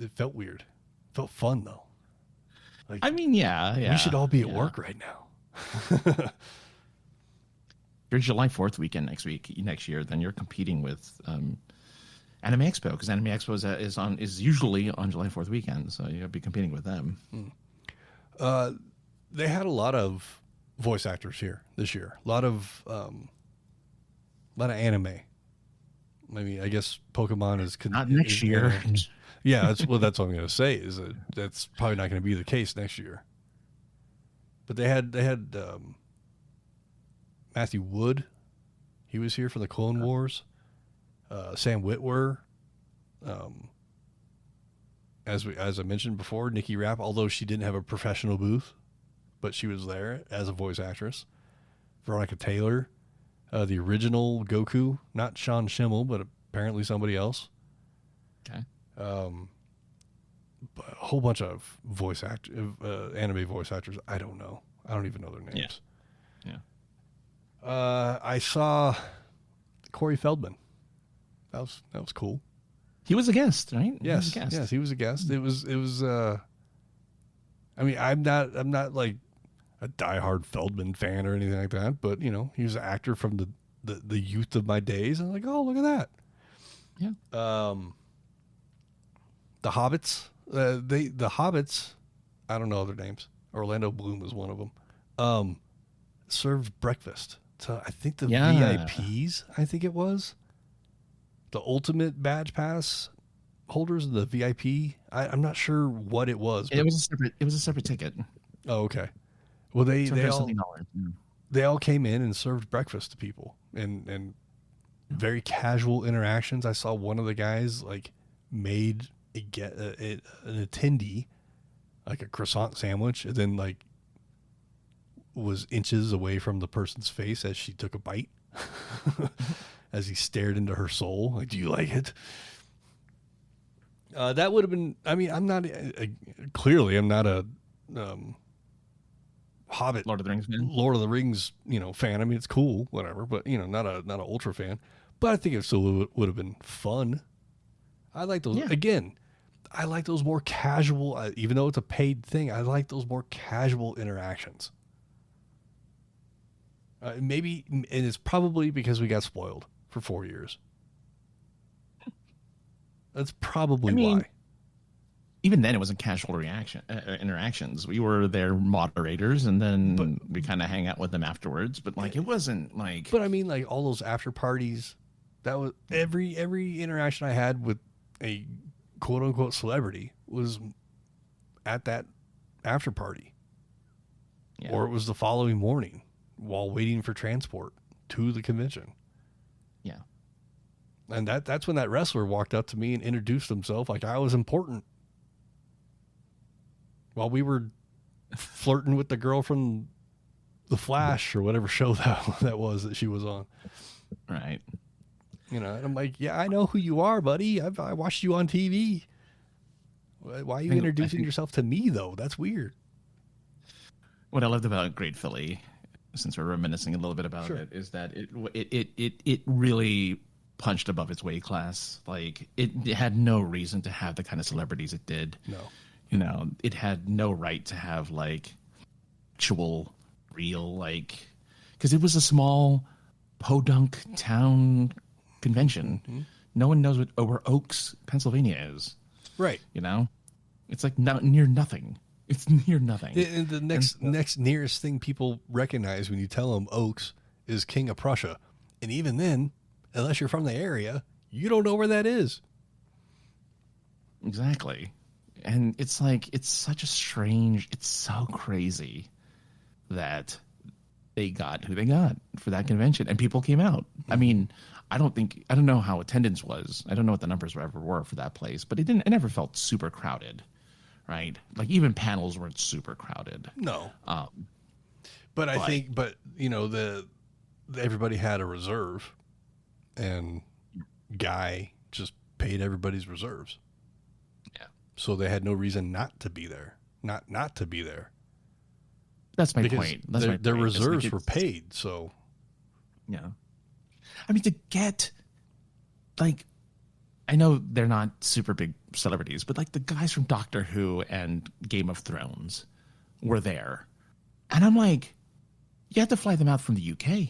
It felt weird. It felt fun, though. Like, I mean, yeah. We should all be at work right now. Your July 4th weekend next year, then you're competing with Anime Expo, because Anime Expo is usually on July 4th weekend, so you'll be competing with them. They had a lot of voice actors here this year. A lot of anime. I mean, I guess Pokemon is not next year. Yeah, that's what I'm going to say. Is that that's probably not going to be the case next year. But they had Matthew Wood. He was here for the Clone Wars. Sam Witwer. As I mentioned before, Nikki Rapp, although she didn't have a professional booth, but she was there as a voice actress. Veronica Taylor, the original Goku, not Sean Schimmel, but apparently somebody else. Okay. But a whole bunch of anime voice actors. I don't know. I don't even know their names. Yeah. I saw Corey Feldman. That was cool. He was a guest, right? Yes, he was a guest. It was. I mean, I'm not like a diehard Feldman fan or anything like that, but he was an actor from the youth of my days. And I'm like, oh, look at that. Yeah. The Hobbits. The Hobbits. I don't know their names. Orlando Bloom is one of them. Served breakfast to, I think, the VIPs. I think it was the ultimate badge pass holders of the VIP. I'm not sure what it was. It was a separate ticket. Oh, okay. Well, they all came in and served breakfast to people and very casual interactions. I saw one of the guys made an attendee like a croissant sandwich, and then like was inches away from the person's face as she took a bite, as he stared into her soul. Like, do you like it? That would have been. I mean, I'm not clearly. I'm not a Hobbit, Lord of the Rings fan. Lord of the Rings, fan. I mean, it's cool, whatever, but not an ultra fan. But I think it still would have been fun. I like those again. I like those more casual, even though it's a paid thing. I like those more casual interactions. Maybe, and it's probably because we got spoiled for 4 years. That's probably why. Even then, it wasn't casual interactions. We were their moderators, and then we kind of hang out with them afterwards. But like, it wasn't like. But I mean, like all those after parties. That was every interaction I had with a quote unquote celebrity was at that after party, or it was the following morning while waiting for transport to the convention. Yeah. And that's when that wrestler walked up to me and introduced himself like I was important. While we were flirting with the girl from The Flash or whatever show that was that she was on. Right. And I'm like, yeah, I know who you are, buddy. I watched you on TV. Why are you introducing yourself to me, though? That's weird. What I loved about Great Philly, since we're reminiscing a little bit about it, is that it really punched above its weight class. Like, it had no reason to have the kind of celebrities it did. No. It had no right to have, like, actual, real, like... Because it was a small podunk town convention. Mm-hmm. No one knows what where Oaks, Pennsylvania is. Right. It's like near nothing. It's near nothing. And the next nearest thing people recognize when you tell them Oaks is King of Prussia. And even then, unless you're from the area, you don't know where that is. Exactly. And it's like, it's so crazy that they got who they got for that convention, and people came out. I mean, I don't know how attendance was. I don't know what the numbers ever were for that place, but it never felt super crowded, right? Like, even panels weren't super crowded. No. But I think, everybody had a reserve, and Guy just paid everybody's reserves. Yeah. So they had no reason not to be there, not to be there. That's my point. Their reserves were paid, so. Yeah. I mean, to get, like, I know they're not super big celebrities, but, like, the guys from Doctor Who and Game of Thrones were there. And I'm like, you had to fly them out from the UK.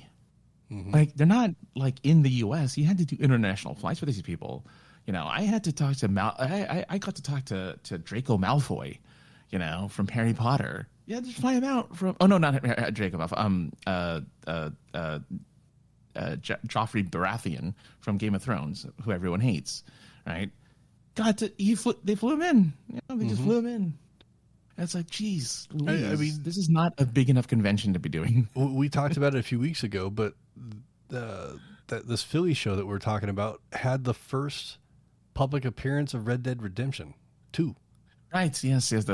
Mm-hmm. Like, they're not, like, in the US. You had to do international flights for these people. I had to talk to I got to talk to Draco Malfoy, from Harry Potter. Yeah, just fly him out from. Oh no, not Draco Malfoy. Joffrey Baratheon from Game of Thrones, who everyone hates, right? They flew him in. They just flew him in. And it's like, geez, I mean, this is not a big enough convention to be doing. We talked about it a few weeks ago, but this Philly show that we're talking about had the first public appearance of Red Dead Redemption 2. Right. Yes. The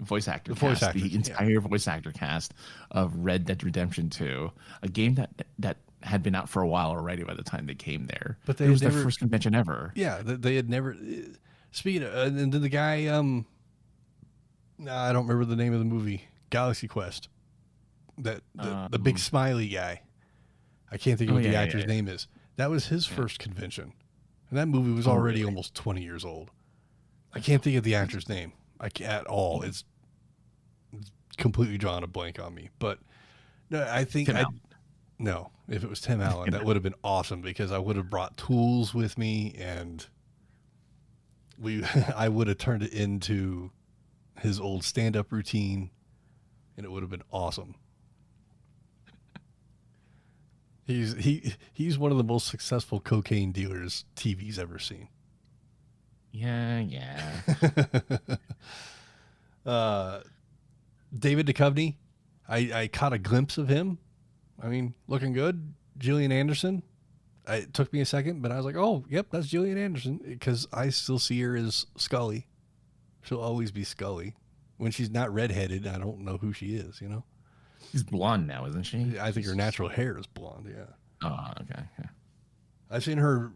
voice actor cast, the entire voice actor cast of Red Dead Redemption 2, a game that had been out for a while already by the time they came there. But it was their first convention ever. Yeah, they had never. Speaking of, and then the guy, I don't remember the name of the movie, Galaxy Quest. The big smiley guy. I can't think of what the actor's name is. That was his first convention, and that movie was already almost 20 years old. I can't think of the actor's name at all. It's completely drawn a blank on me. But no, I think if it was Tim Allen, that would have been awesome, because I would have brought tools with me, and I would have turned it into his old stand-up routine, and it would have been awesome. He's one of the most successful cocaine dealers TV's ever seen. Yeah. David Duchovny, I caught a glimpse of him. I mean, looking good. Gillian Anderson, It took me a second, but I was like, oh, yep, that's Gillian Anderson, because I still see her as Scully. She'll always be Scully. When she's not redheaded, I don't know who she is, you know? She's blonde now, isn't she? I think her natural hair is blonde, yeah. Oh, okay. Yeah. I've seen her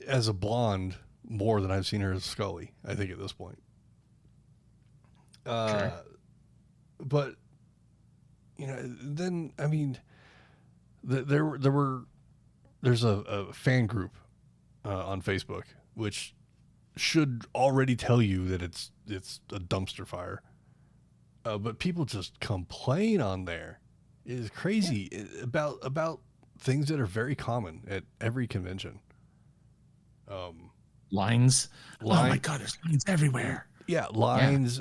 as a blonde more than I've seen her as Scully, I think, at this point. Sure. But, you know, then, I mean, there's a fan group on Facebook, which should already tell you that it's a dumpster fire. But people just complain on there. It is crazy about things that are very common at every convention. Lines. Oh my God, there's lines everywhere. Yeah, lines,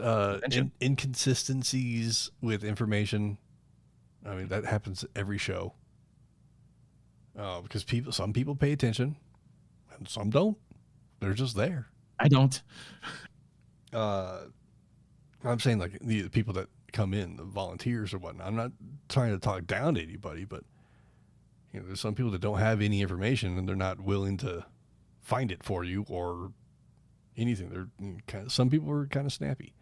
inconsistencies with information. I mean, that happens at every show. Because some people pay attention and some don't. They're just there. I don't. I'm saying like the people that come in, the volunteers or whatnot. I'm not trying to talk down to anybody, but you know, there's some people that don't have any information and they're not willing to find it for you or anything. They're some people are kind of snappy.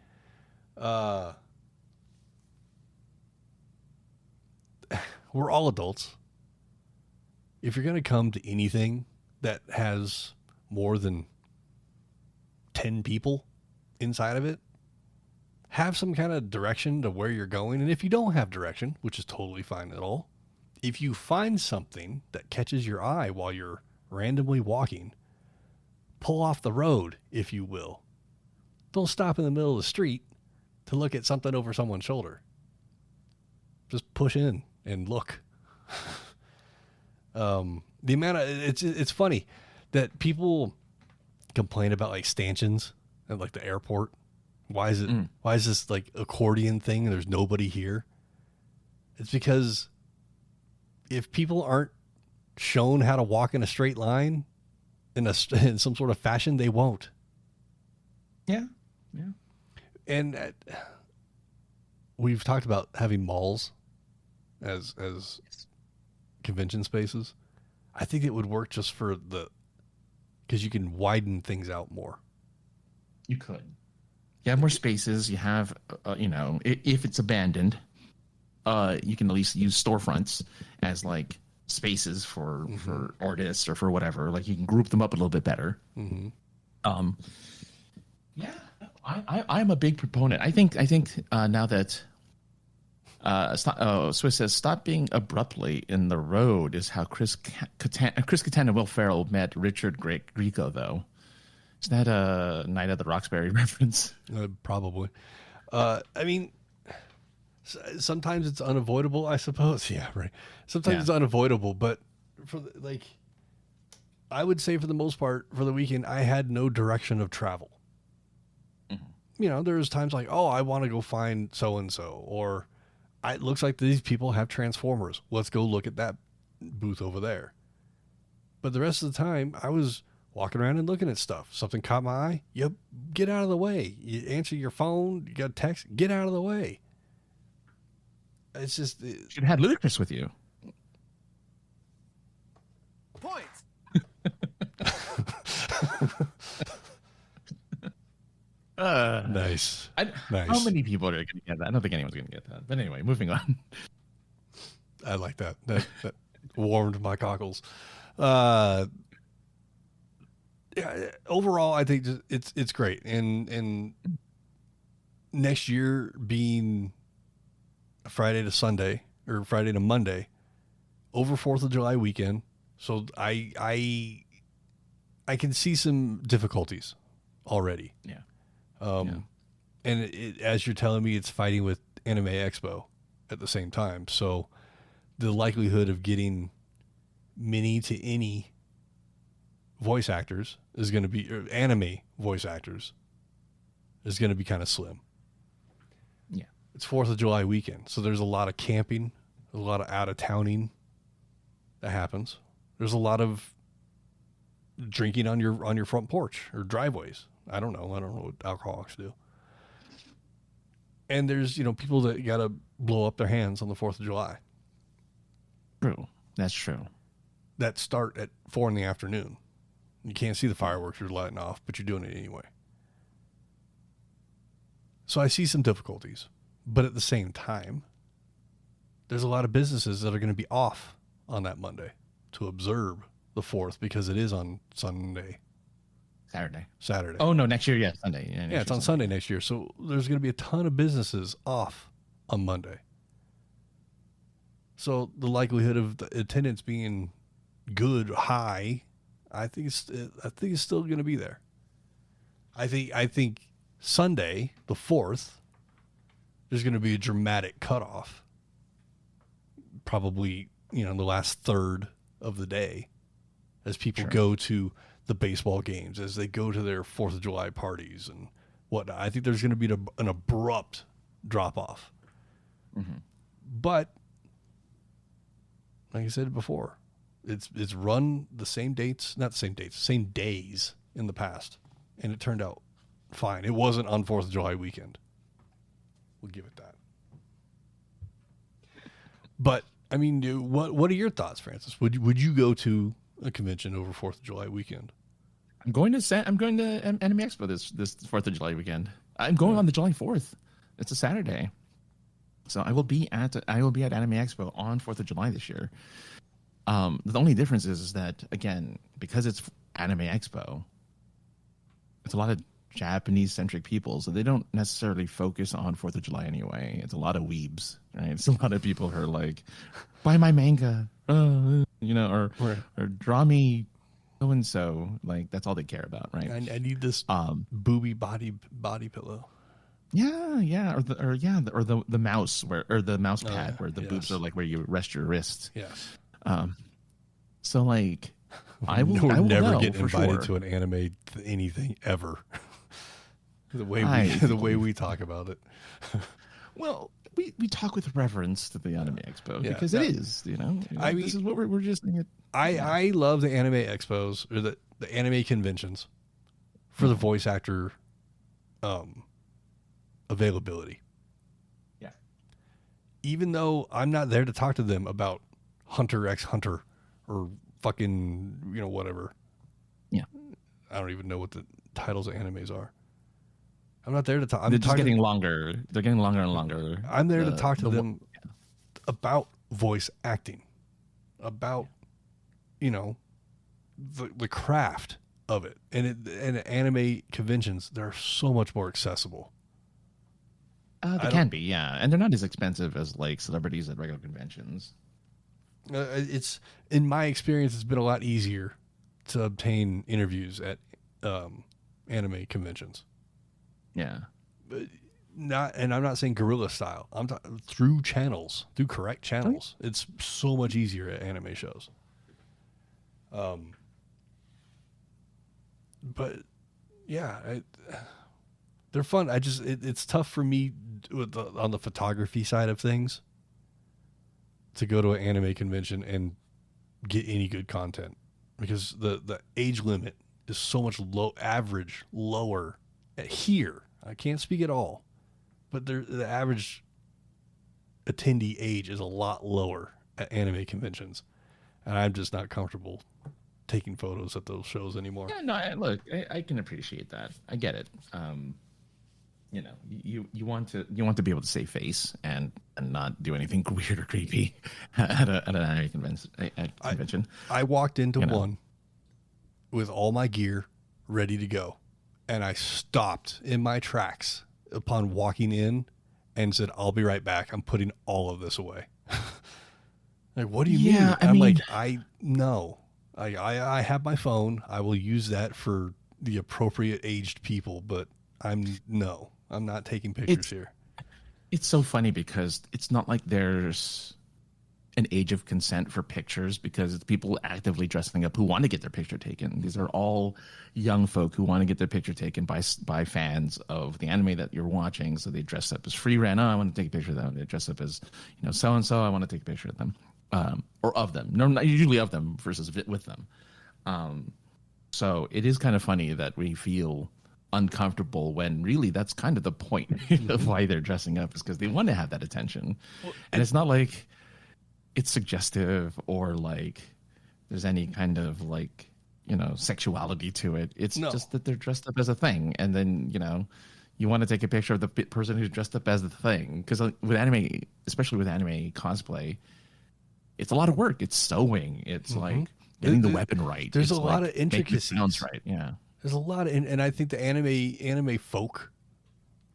We're all adults. If you're going to come to anything that has more than 10 people inside of it, have some kind of direction to where you're going. And if you don't have direction, which is totally fine at all, if you find something that catches your eye while you're randomly walking, pull off the road, if you will. Don't stop in the middle of the street to look at something over someone's shoulder. Just push in and look. The amount of it's funny that people complain about like stanchions at like the airport. Why is this like accordion thing and there's nobody here? It's because if people aren't shown how to walk in a straight line in some sort of fashion, they won't. Yeah. And we've talked about having malls as convention spaces. I think it would work just for because you can widen things out more. You could. You have more spaces. You have, if it's abandoned, you can at least use storefronts as like spaces for artists or for whatever. Like you can group them up a little bit better. Mm-hmm. Yeah, I'm a big proponent. I think now that Swiss says stop being abruptly in the road is how Chris Kattan and Will Ferrell met Richard Grieco, though. Is that a Night at the Roxbury reference? Probably. I mean, sometimes it's unavoidable, I suppose. Yeah, right. Sometimes it's unavoidable, but I would say for the most part, for the weekend, I had no direction of travel. Mm-hmm. You know, there's times like, oh, I want to go find so-and-so, or it looks like these people have Transformers. Let's go look at that booth over there. But the rest of the time, I was walking around and looking at stuff. Something caught my eye. Yep, get out of the way. You answer your phone. You got a text. Get out of the way. It's just you should have had Ludacris with you. Points. Nice. Nice. How many people are going to get that? I don't think anyone's going to get that. But anyway, moving on. I like that. That warmed my cockles. Yeah, overall, I think it's great. And next year being Friday to Sunday or Friday to Monday over 4th of July weekend. So I can see some difficulties already. Yeah. And as you're telling me, it's fighting with Anime Expo at the same time. So the likelihood of getting many to any voice actors is going to be, or anime voice actors is going to be kind of slim. Yeah. It's 4th of July weekend. So there's a lot of camping, a lot of out of towning that happens. There's a lot of drinking on your front porch or driveways. I don't know what alcoholics do. And there's, people that got to blow up their hands on the 4th of July. True. That's true. that start at 4 p.m. You can't see the fireworks you're lighting off, but you're doing it anyway. So I see some difficulties, but at the same time, there's a lot of businesses that are going to be off on that Monday to observe the 4th because it is on Saturday. Oh, no, next year, yeah, Sunday. Yeah, it's on Sunday next year. So there's going to be a ton of businesses off on Monday. So the likelihood of the attendance being good, high, I think it's still going to be there. I think Sunday, the 4th, there's going to be a dramatic cutoff. Probably, the last third of the day as people go to the baseball games, as they go to their 4th of July parties and whatnot. I think there's going to be an abrupt drop off. Mm-hmm. But like I said before, it's run the same days in the past, and it turned out fine. It wasn't on 4th of July weekend. We'll give it that. But I mean, what are your thoughts, Francis? Would you go to a convention over 4th of July weekend? I'm going to Anime Expo this 4th of July weekend. I'm going on the July 4th. It's a Saturday. So I will be at Anime Expo on 4th of July this year. The only difference is that, again, because it's Anime Expo, it's a lot of Japanese-centric people, so they don't necessarily focus on 4th of July anyway. It's a lot of weebs, right? It's a lot of people who are like, buy my manga, or draw me so-and-so. Like, that's all they care about, right? I need this booby body pillow. Yeah, or the mouse or the mouse pad where the boobs are like where you rest your wrist. Yes. So like, I will never get invited to an anime anything ever. the way we talk about it. Well, we talk with reverence to the Anime Expo because it is, I mean, this is what we're just doing. I love the Anime Expos or the anime conventions for the voice actor availability. Yeah. Even though I'm not there to talk to them about Hunter x Hunter or fucking, whatever. Yeah. I don't even know what the titles of animes are. I'm not there to talk. They're just getting longer. They're getting longer and longer. I'm there to talk to them about voice acting, about, the craft of it. And anime conventions, they're so much more accessible. They can be, yeah. And they're not as expensive as like celebrities at regular conventions. It's, in my experience, it's been a lot easier to obtain interviews at anime conventions. Yeah. But I'm not saying guerrilla style. I'm talking through correct channels. It's so much easier at anime shows. But yeah, they're fun. It's tough for me on the photography side of things to go to an anime convention and get any good content because the age limit is so much lower at here. I can't speak at all, but the average attendee age is a lot lower at anime conventions, and I'm just not comfortable taking photos at those shows anymore. Yeah, no, look, I can appreciate that. I get it. You want to be able to save face and not do anything weird or creepy at an anime convention. I walked into one with all my gear ready to go, and I stopped in my tracks upon walking in and said, "I'll be right back. I'm putting all of this away." Like, what do you mean? I'm like, no. I have my phone. I will use that for the appropriate aged people, but I'm not taking pictures here. It's so funny because it's not like there's an age of consent for pictures because it's people actively dressing up who want to get their picture taken. These are all young folk who want to get their picture taken by fans of the anime that you're watching. So they dress up as Free Ren. Oh, I want to take a picture of them. They dress up as, so-and-so. I want to take a picture of them. Or of them. No, not usually of them versus with them. So it is kind of funny that we feel uncomfortable when really that's kind of the point of why they're dressing up is because they want to have that attention. And it's not like it's suggestive or like there's any kind of like, sexuality to it. It's No. just that they're dressed up as a thing, and then you want to take a picture of the person who's dressed up as the thing, because with anime, especially with anime cosplay, it's a lot of work. It's sewing. It's like getting the weapon right. There's It's a lot like of intricacies. making sounds right. Yeah. There's a lot of, and I think the anime folk,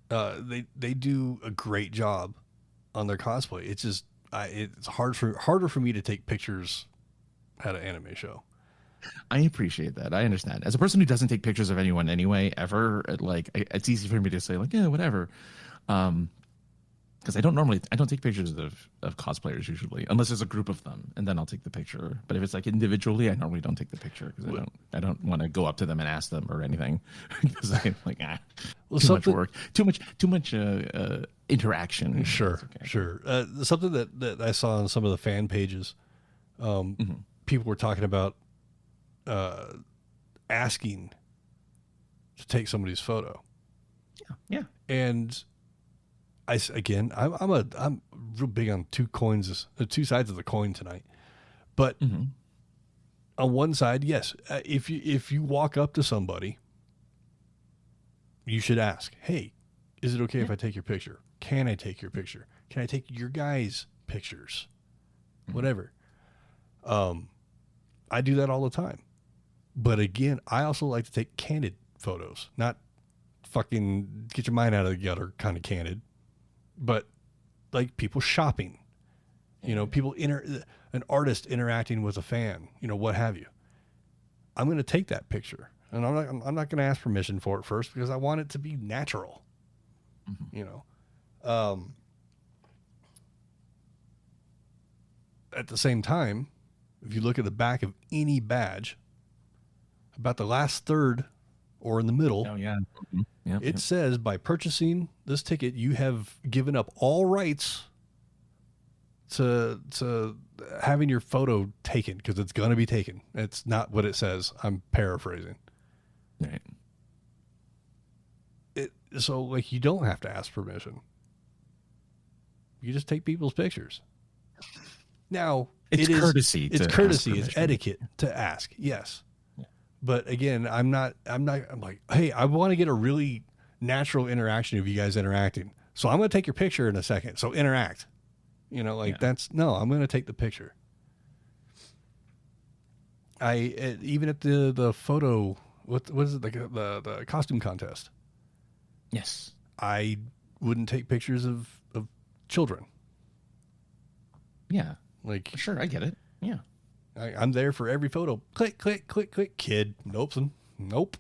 they do a great job on their cosplay. It's just it's harder for me to take pictures at an anime show. I appreciate that. I understand. As a person who doesn't take pictures of anyone anyway, ever, it's easy for me to say like, yeah, whatever. Because I don't take pictures of cosplayers usually, unless there's a group of them, and then I'll take the picture. But if it's like individually, I normally don't take the picture because I don't want to go up to them and ask them or anything, because I'm like, too much work, too much interaction. Sure, okay. sure. Something that I saw on some of the fan pages, people were talking about asking to take somebody's photo. Yeah. And I'm real big on two sides of the coin tonight. But on one side, yes, if you walk up to somebody, you should ask, "Hey, is it okay if I take your picture? Can I take your picture? Can I take your guys' pictures? Whatever." I do that all the time. But again, I also like to take candid photos, not fucking get your mind out of the gutter kind of candid, but like people shopping, people an artist interacting with a fan, what have you. I'm going to take that picture, and I'm not going to ask permission for it first, because I want it to be natural. At the same time, if you look at the back of any badge, about the last third or in the middle, it says, by purchasing this ticket, you have given up all rights to having your photo taken, because it's going to be taken. It's not what it says. I'm paraphrasing. Right. So like, you don't have to ask permission. You just take people's pictures. Now, It's courtesy. It's etiquette to ask. Yes. But again, I'm like, hey, I want to get a really natural interaction of you guys interacting. So I'm going to take your picture in a second. So interact. I'm going to take the picture. Even at the photo, what is it, the costume contest? Yes. I wouldn't take pictures of children. Yeah. Like, sure, I get it. Yeah. I'm there for every photo. Click, click, click, click. Kid. Nope.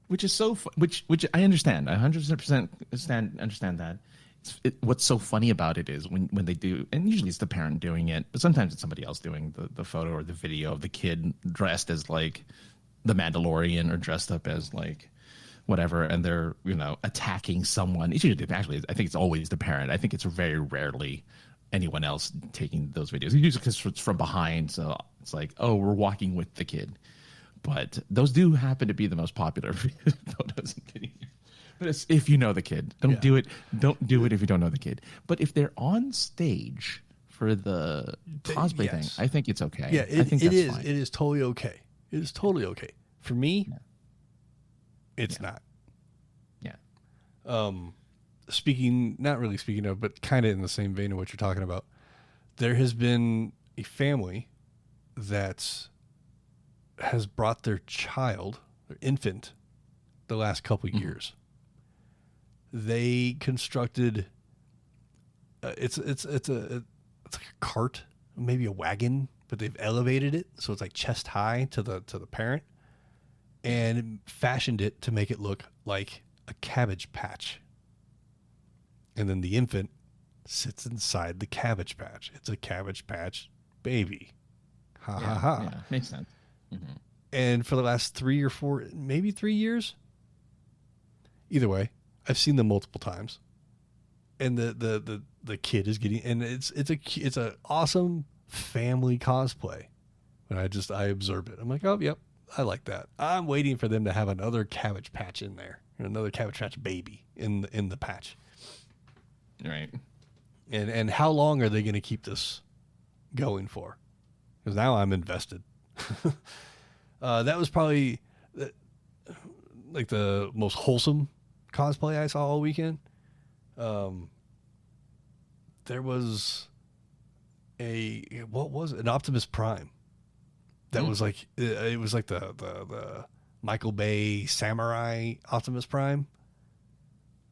Which is which I understand. I 100% understand that. What's so funny about it is when they do, and usually it's the parent doing it, but sometimes it's somebody else doing the photo or the video of the kid dressed as like the Mandalorian or dressed up as like whatever, and they're attacking someone. It's usually, actually, I think it's always the parent. I think it's very rarely anyone else taking those videos. Usually because it's from behind, so it's like, oh, we're walking with the kid. But those do happen to be the most popular photos. But it's if you know the kid. Don't do it. Don't do it if you don't know the kid. But if they're on stage for the cosplay thing, I think it's okay. Yeah, I think that's fine. It is totally okay. It is totally okay. For me, it's not. Yeah. Not really speaking of, but kind of in the same vein of what you're talking about, there has been a family that has brought their child, their infant, the last couple years. They constructed it's like a cart, maybe a wagon, but they've elevated it so it's like chest high to the parent, and fashioned it to make it look like a Cabbage Patch. And then the infant sits inside the Cabbage Patch. It's a Cabbage Patch baby. Ha ha ha. Yeah, makes sense. Mm-hmm. And for the last 3 or 4, maybe 3 years, either way, I've seen them multiple times. And the kid is getting, and it's a awesome family cosplay. And I observe it. I'm like, oh, yep, I like that. I'm waiting for them to have another Cabbage Patch in there, another Cabbage Patch baby in the patch. Right. And how long are they going to keep this going for? because now I'm invested. That was probably like the most wholesome cosplay I saw all weekend. There was an Optimus Prime that was like, it was like the Michael Bay samurai Optimus Prime,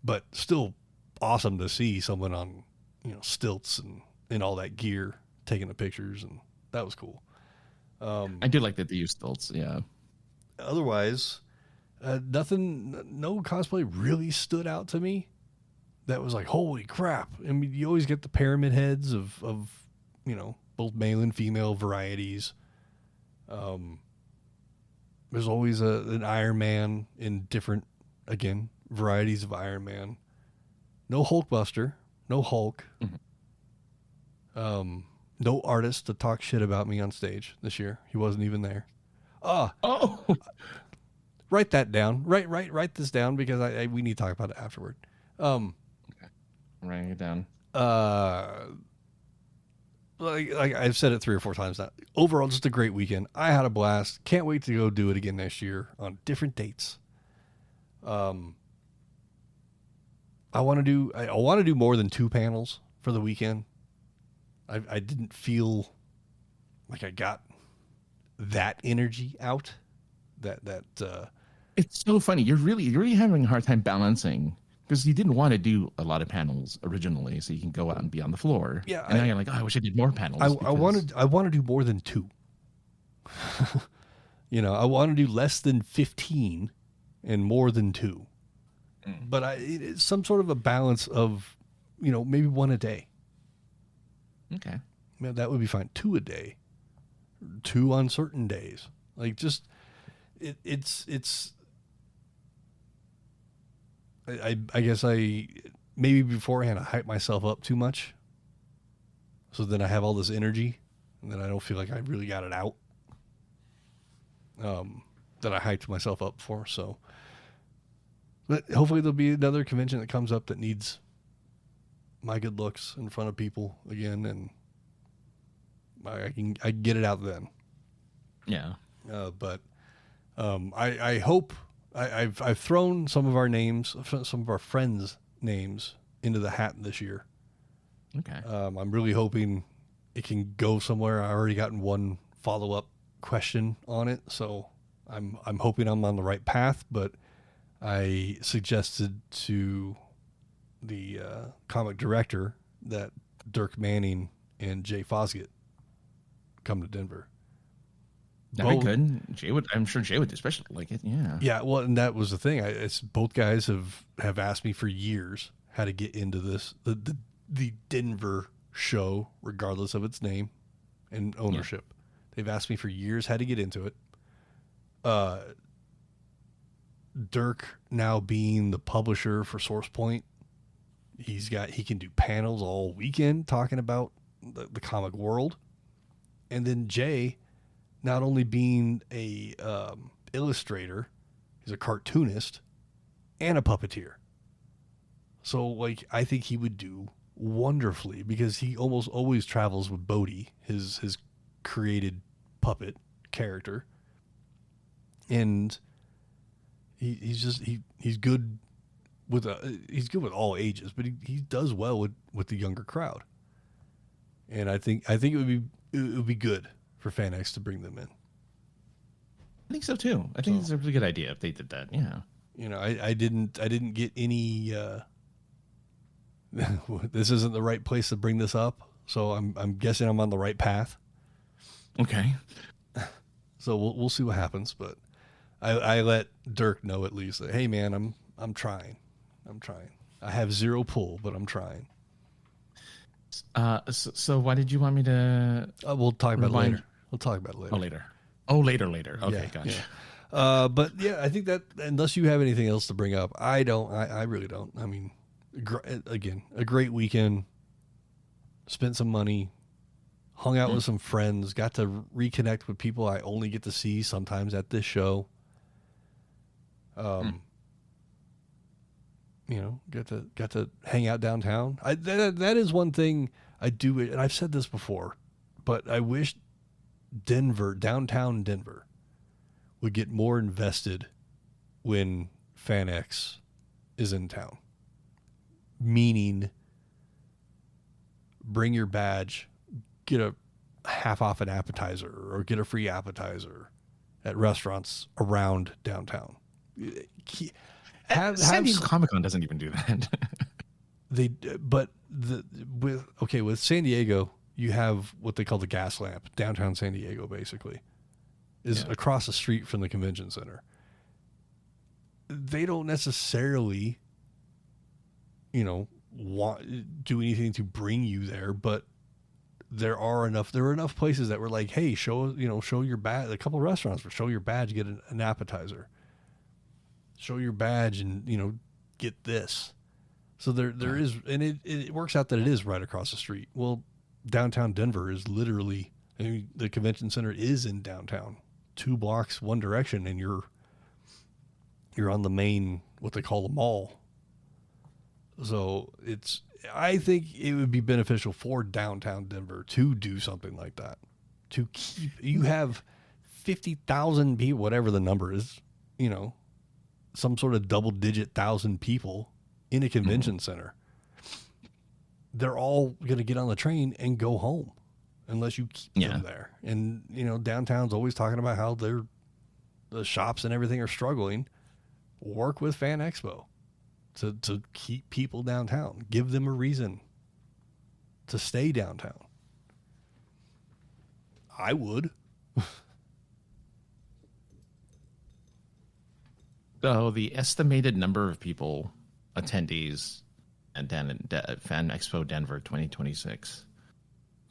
but still awesome to see someone on, stilts and all that gear taking the pictures, and that was cool. I do like that they use stilts. Yeah. Otherwise, no cosplay really stood out to me that was like, holy crap. I mean, you always get the pyramid heads of both male and female varieties. There's always an Iron Man in different, again, varieties of Iron Man. No Hulkbuster, no Hulk. Mm-hmm. No artist to talk shit about me on stage this year. He wasn't even there. Oh, write that down. Write this down because we need to talk about it afterward. okay. I'm writing it down. Like I've said it 3 or 4 times now. Overall, just a great weekend. I had a blast. Can't wait to go do it again next year on different dates. I want to do more than 2 panels for the weekend. I didn't feel like I got that energy out. It's so funny. You're really having a hard time balancing, because you didn't want to do a lot of panels originally, so you can go out and be on the floor. Yeah, and now you're like, I wish I did more panels. I want to do more than 2. I want to do less than 15 and more than 2. But it's some sort of a balance of, maybe 1 a day. Okay. Man, that would be fine. 2 a day, 2 on certain days. Like, just it's. I guess maybe beforehand I hype myself up too much, so then I have all this energy, and then I don't feel like I really got it out. That I hyped myself up for. So, but hopefully there'll be another convention that comes up that needs my good looks in front of people again, and I can get it out then. Yeah. But I hope I've thrown some of our names, some of our friends' names into the hat this year. Okay. I'm really hoping it can go somewhere. I already gotten 1 follow-up question on it, so I'm hoping I'm on the right path. But I suggested to the comic director that Dirk Manning and Jay Fosgett come to Denver. That'd be good. I'm sure Jay would especially like it. Yeah. Yeah. Well, and that was the thing. It's both guys have asked me for years how to get into this, the Denver show, regardless of its name and ownership. Yeah. They've asked me for years how to get into it. Dirk now being the publisher for SourcePoint, he can do panels all weekend talking about the comic world. And then Jay, not only being a illustrator, he's a cartoonist and a puppeteer. So, like, I think he would do wonderfully, because he almost always travels with Bodhi, his created puppet character, and he's good with all ages, but he does well with the younger crowd. And I think it would be good for FanX to bring them in. I think so too. I think it's a really good idea if they did that. Yeah. I didn't get any. This isn't the right place to bring this up, so I'm guessing I'm on the right path. Okay. So we'll see what happens, but I let Dirk know at least that, hey man, I'm trying. I have 0 pull, but I'm trying. So why did you want me to? We'll talk about it later. We'll talk about it later. Later. Okay, yeah, gotcha. Yeah. But yeah, I think that unless you have anything else to bring up, I really don't. I mean, again, a great weekend. Spent some money, hung out with some friends, got to reconnect with people I only get to see sometimes at this show. Got to hang out downtown. That is one thing I do, and I've said this before, but I wish downtown Denver, would get more invested when FanEx is in town. Meaning, bring your badge, get a half off an appetizer or get a free appetizer at restaurants around downtown. San Diego Comic-Con doesn't even do that. With San Diego, you have what they call the gas lamp. Downtown San Diego, basically, is across the street from the convention center. They don't necessarily, do anything to bring you there, but there were enough places that were like, hey, show your badge. A couple of restaurants where show your badge, get an appetizer. Show your badge and, get this. So there is, and it works out that it is right across the street. Well, downtown Denver is literally, the convention center is in downtown, 2 blocks one direction, and you're on the main, what they call the mall. So I think it would be beneficial for downtown Denver to do something like that. To keep, you have 50,000 people, whatever the number is, some sort of double-digit 1,000 people in a convention center. They're all going to get on the train and go home unless you keep them there. And, downtown's always talking about how the shops and everything are struggling. Work with FanExpo to keep people downtown. Give them a reason to stay downtown. I would. So the estimated number of people, attendees, and FanExpo Denver 2026,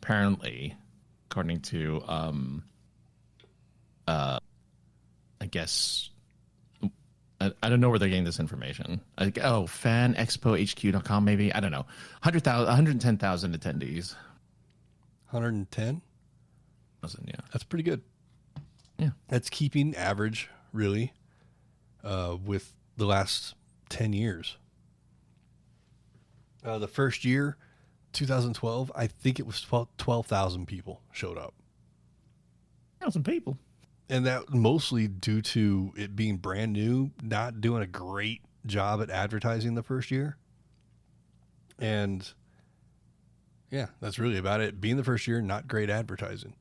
apparently, according to, I guess, I don't know where they're getting this information. FanExpoHQ.com maybe? I don't know. 110,000 attendees. 110? Yeah. That's pretty good. Yeah. That's keeping average, really, with the last 10 years. The first year, 2012, I think it was 12,000 people showed up. 1,000 people. And that mostly due to it being brand new, not doing a great job at advertising the first year. And yeah, that's really about it. Being the first year, not great advertising.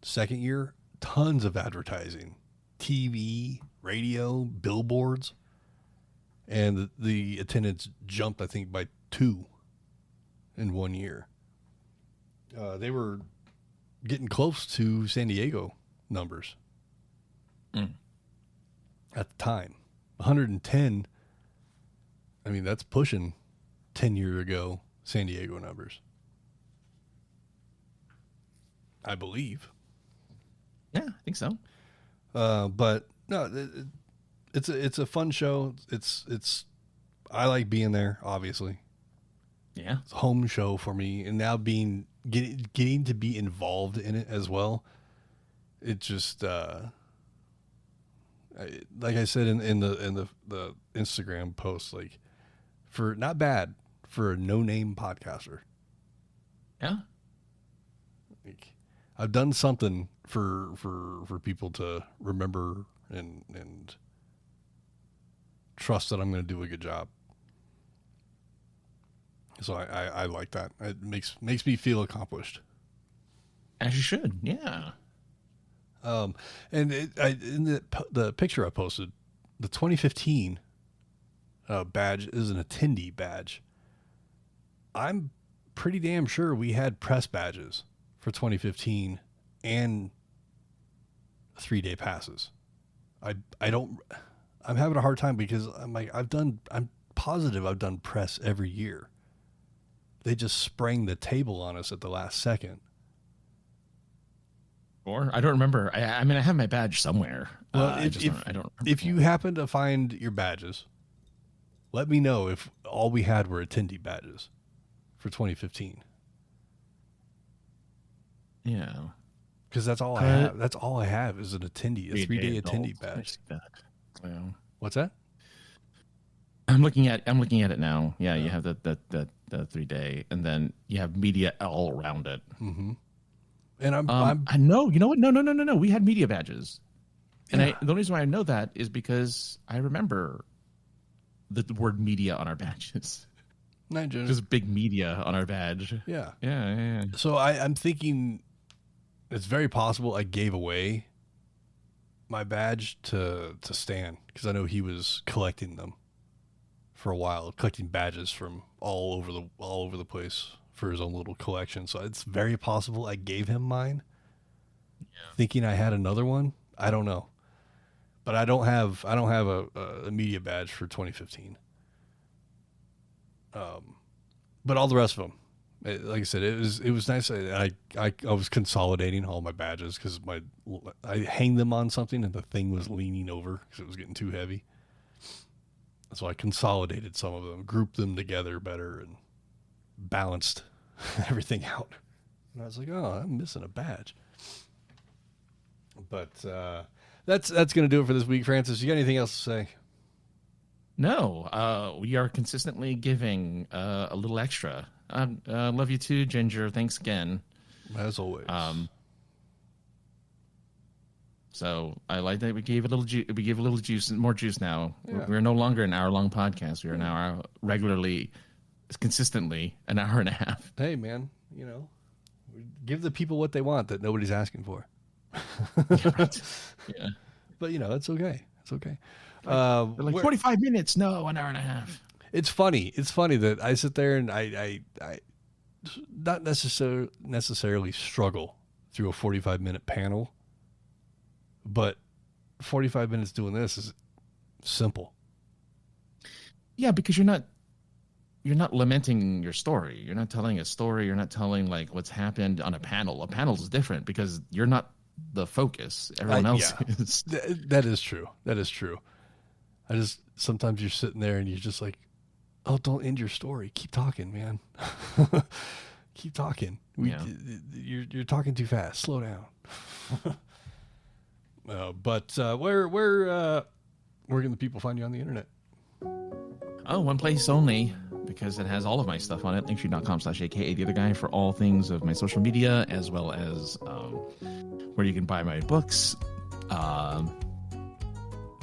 Second year, tons of advertising. TV, radio, billboards. And the attendance jumped, I think, by 2 in 1 year. They were getting close to San Diego numbers. At the time. 110, that's pushing 10 years ago San Diego numbers. I believe. Yeah, I think so. But no, it's a fun show. I like being there, obviously. Yeah. It's a home show for me, and now getting to be involved in it as well. It just like I said in the Instagram post, like, for not bad for a no-name podcaster. Yeah. Like, I've done something for people to remember and trust that I'm going to do a good job. So I like that. It makes me feel accomplished. As you should, yeah. And in the picture I posted, the 2015 badge is an attendee badge. I'm pretty damn sure we had press badges for 2015 and 3-day passes. I'm having a hard time because I'm positive I've done press every year. They just sprang the table on us at the last second. Or I don't remember. I have my badge somewhere. Well, I don't remember. If you happen to find your badges, let me know if all we had were attendee badges for 2015. Yeah. Because that's all I have. That's all I have is an attendee, a 3-day attendee badge. Well, What's that? I'm looking at it now. Yeah, you have the 3-day, and then you have media all around it. Mm-hmm. And I know. You know what? No. We had media badges, and Yeah. the only reason why I know that is because I remember the word media on our badges. There's big media on our badge. Yeah. Yeah. So I'm thinking it's very possible I gave away my badge to Stan, because I know he was collecting them for a while, collecting badges from all over the place for his own little collection. So it's very possible I gave him mine, thinking I had another one. I don't know, but I don't have a media badge for 2015. But all the rest of them, like I said, it was nice. I was consolidating all my badges because I hang them on something and the thing was leaning over because it was getting too heavy. So I consolidated some of them, grouped them together better, and balanced everything out. And I was like, oh, I'm missing a badge. But that's going to do it for this week, Francis. You got anything else to say? No, we are consistently giving a little extra. Love you too, Ginger. Thanks again. As always. So I like that we gave a little we gave a little juice, more juice now. Yeah. We're no longer an hour-long podcast. We are now regularly, consistently an hour and a half. Hey, man, give the people what they want that nobody's asking for. Yeah, right. Yeah. But, it's okay. It's okay. They're like 45 minutes. No, an hour and a half. It's funny. It's funny that I sit there and I not necessarily struggle through a 45-minute panel, but 45 minutes doing this is simple. Yeah, because you're not lamenting your story. You're not telling a story. You're not telling like what's happened on a panel. A panel is different because you're not the focus. Everyone else is. That is true. That is true. Sometimes you're sitting there and you're just like, oh, don't end your story. Keep talking, man. Keep talking. You're talking too fast. Slow down. But where can the people find you on the internet? Oh, one place only, because it has all of my stuff on it. Linktree.com/aka the other guy for all things of my social media, as well as where you can buy my books.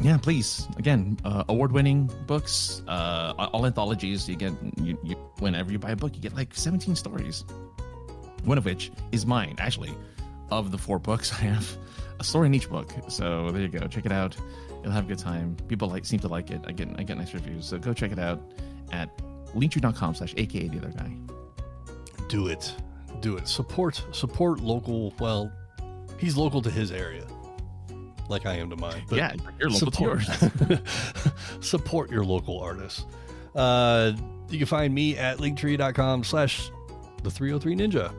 Yeah, please. Again, award-winning books, all anthologies. You get you whenever you buy a book, you get like 17 stories. One of which is mine, actually. Of the 4 books, I have a story in each book. So there you go. Check it out. You'll have a good time. People seem to like it. I get nice reviews. So go check it out at linktree.com/aka the other guy. Do it. Support local. Well, he's local to his area, like I am to mine. But yeah, you're local to yours. Support your local artists. You can find me at linktree.com/the303ninja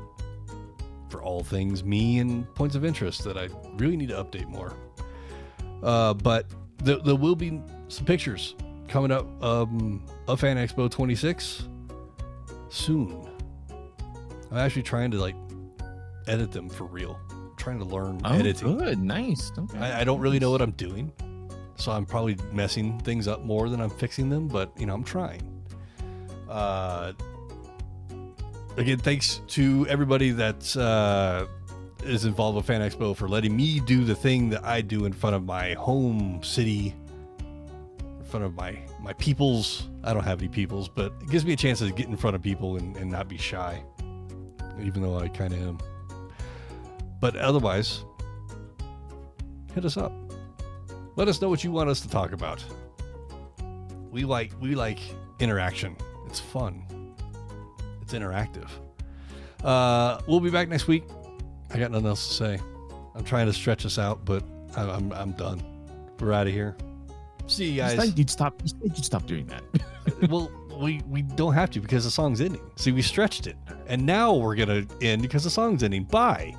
for all things me and points of interest that I really need to update more. But there will be some pictures coming up of FanExpo 26 soon. I'm actually trying to edit them for real. I'm trying to learn editing. Good, nice. Okay. I don't really know what I'm doing, so I'm probably messing things up more than I'm fixing them. But I'm trying. Again, thanks to everybody that is involved with FanExpo for letting me do the thing that I do in front of my home city, in front of my peoples. I don't have any peoples, but it gives me a chance to get in front of people and not be shy, even though I kind of am. But otherwise, hit us up. Let us know what you want us to talk about. We like interaction. It's fun. It's interactive. We'll be back next week. I got nothing else to say. I'm trying to stretch us out, but I'm done. We're out of here. See you guys. You'd stop doing that. Well, we don't have to because the song's ending. See, we stretched it, and now we're gonna end because the song's ending. Bye.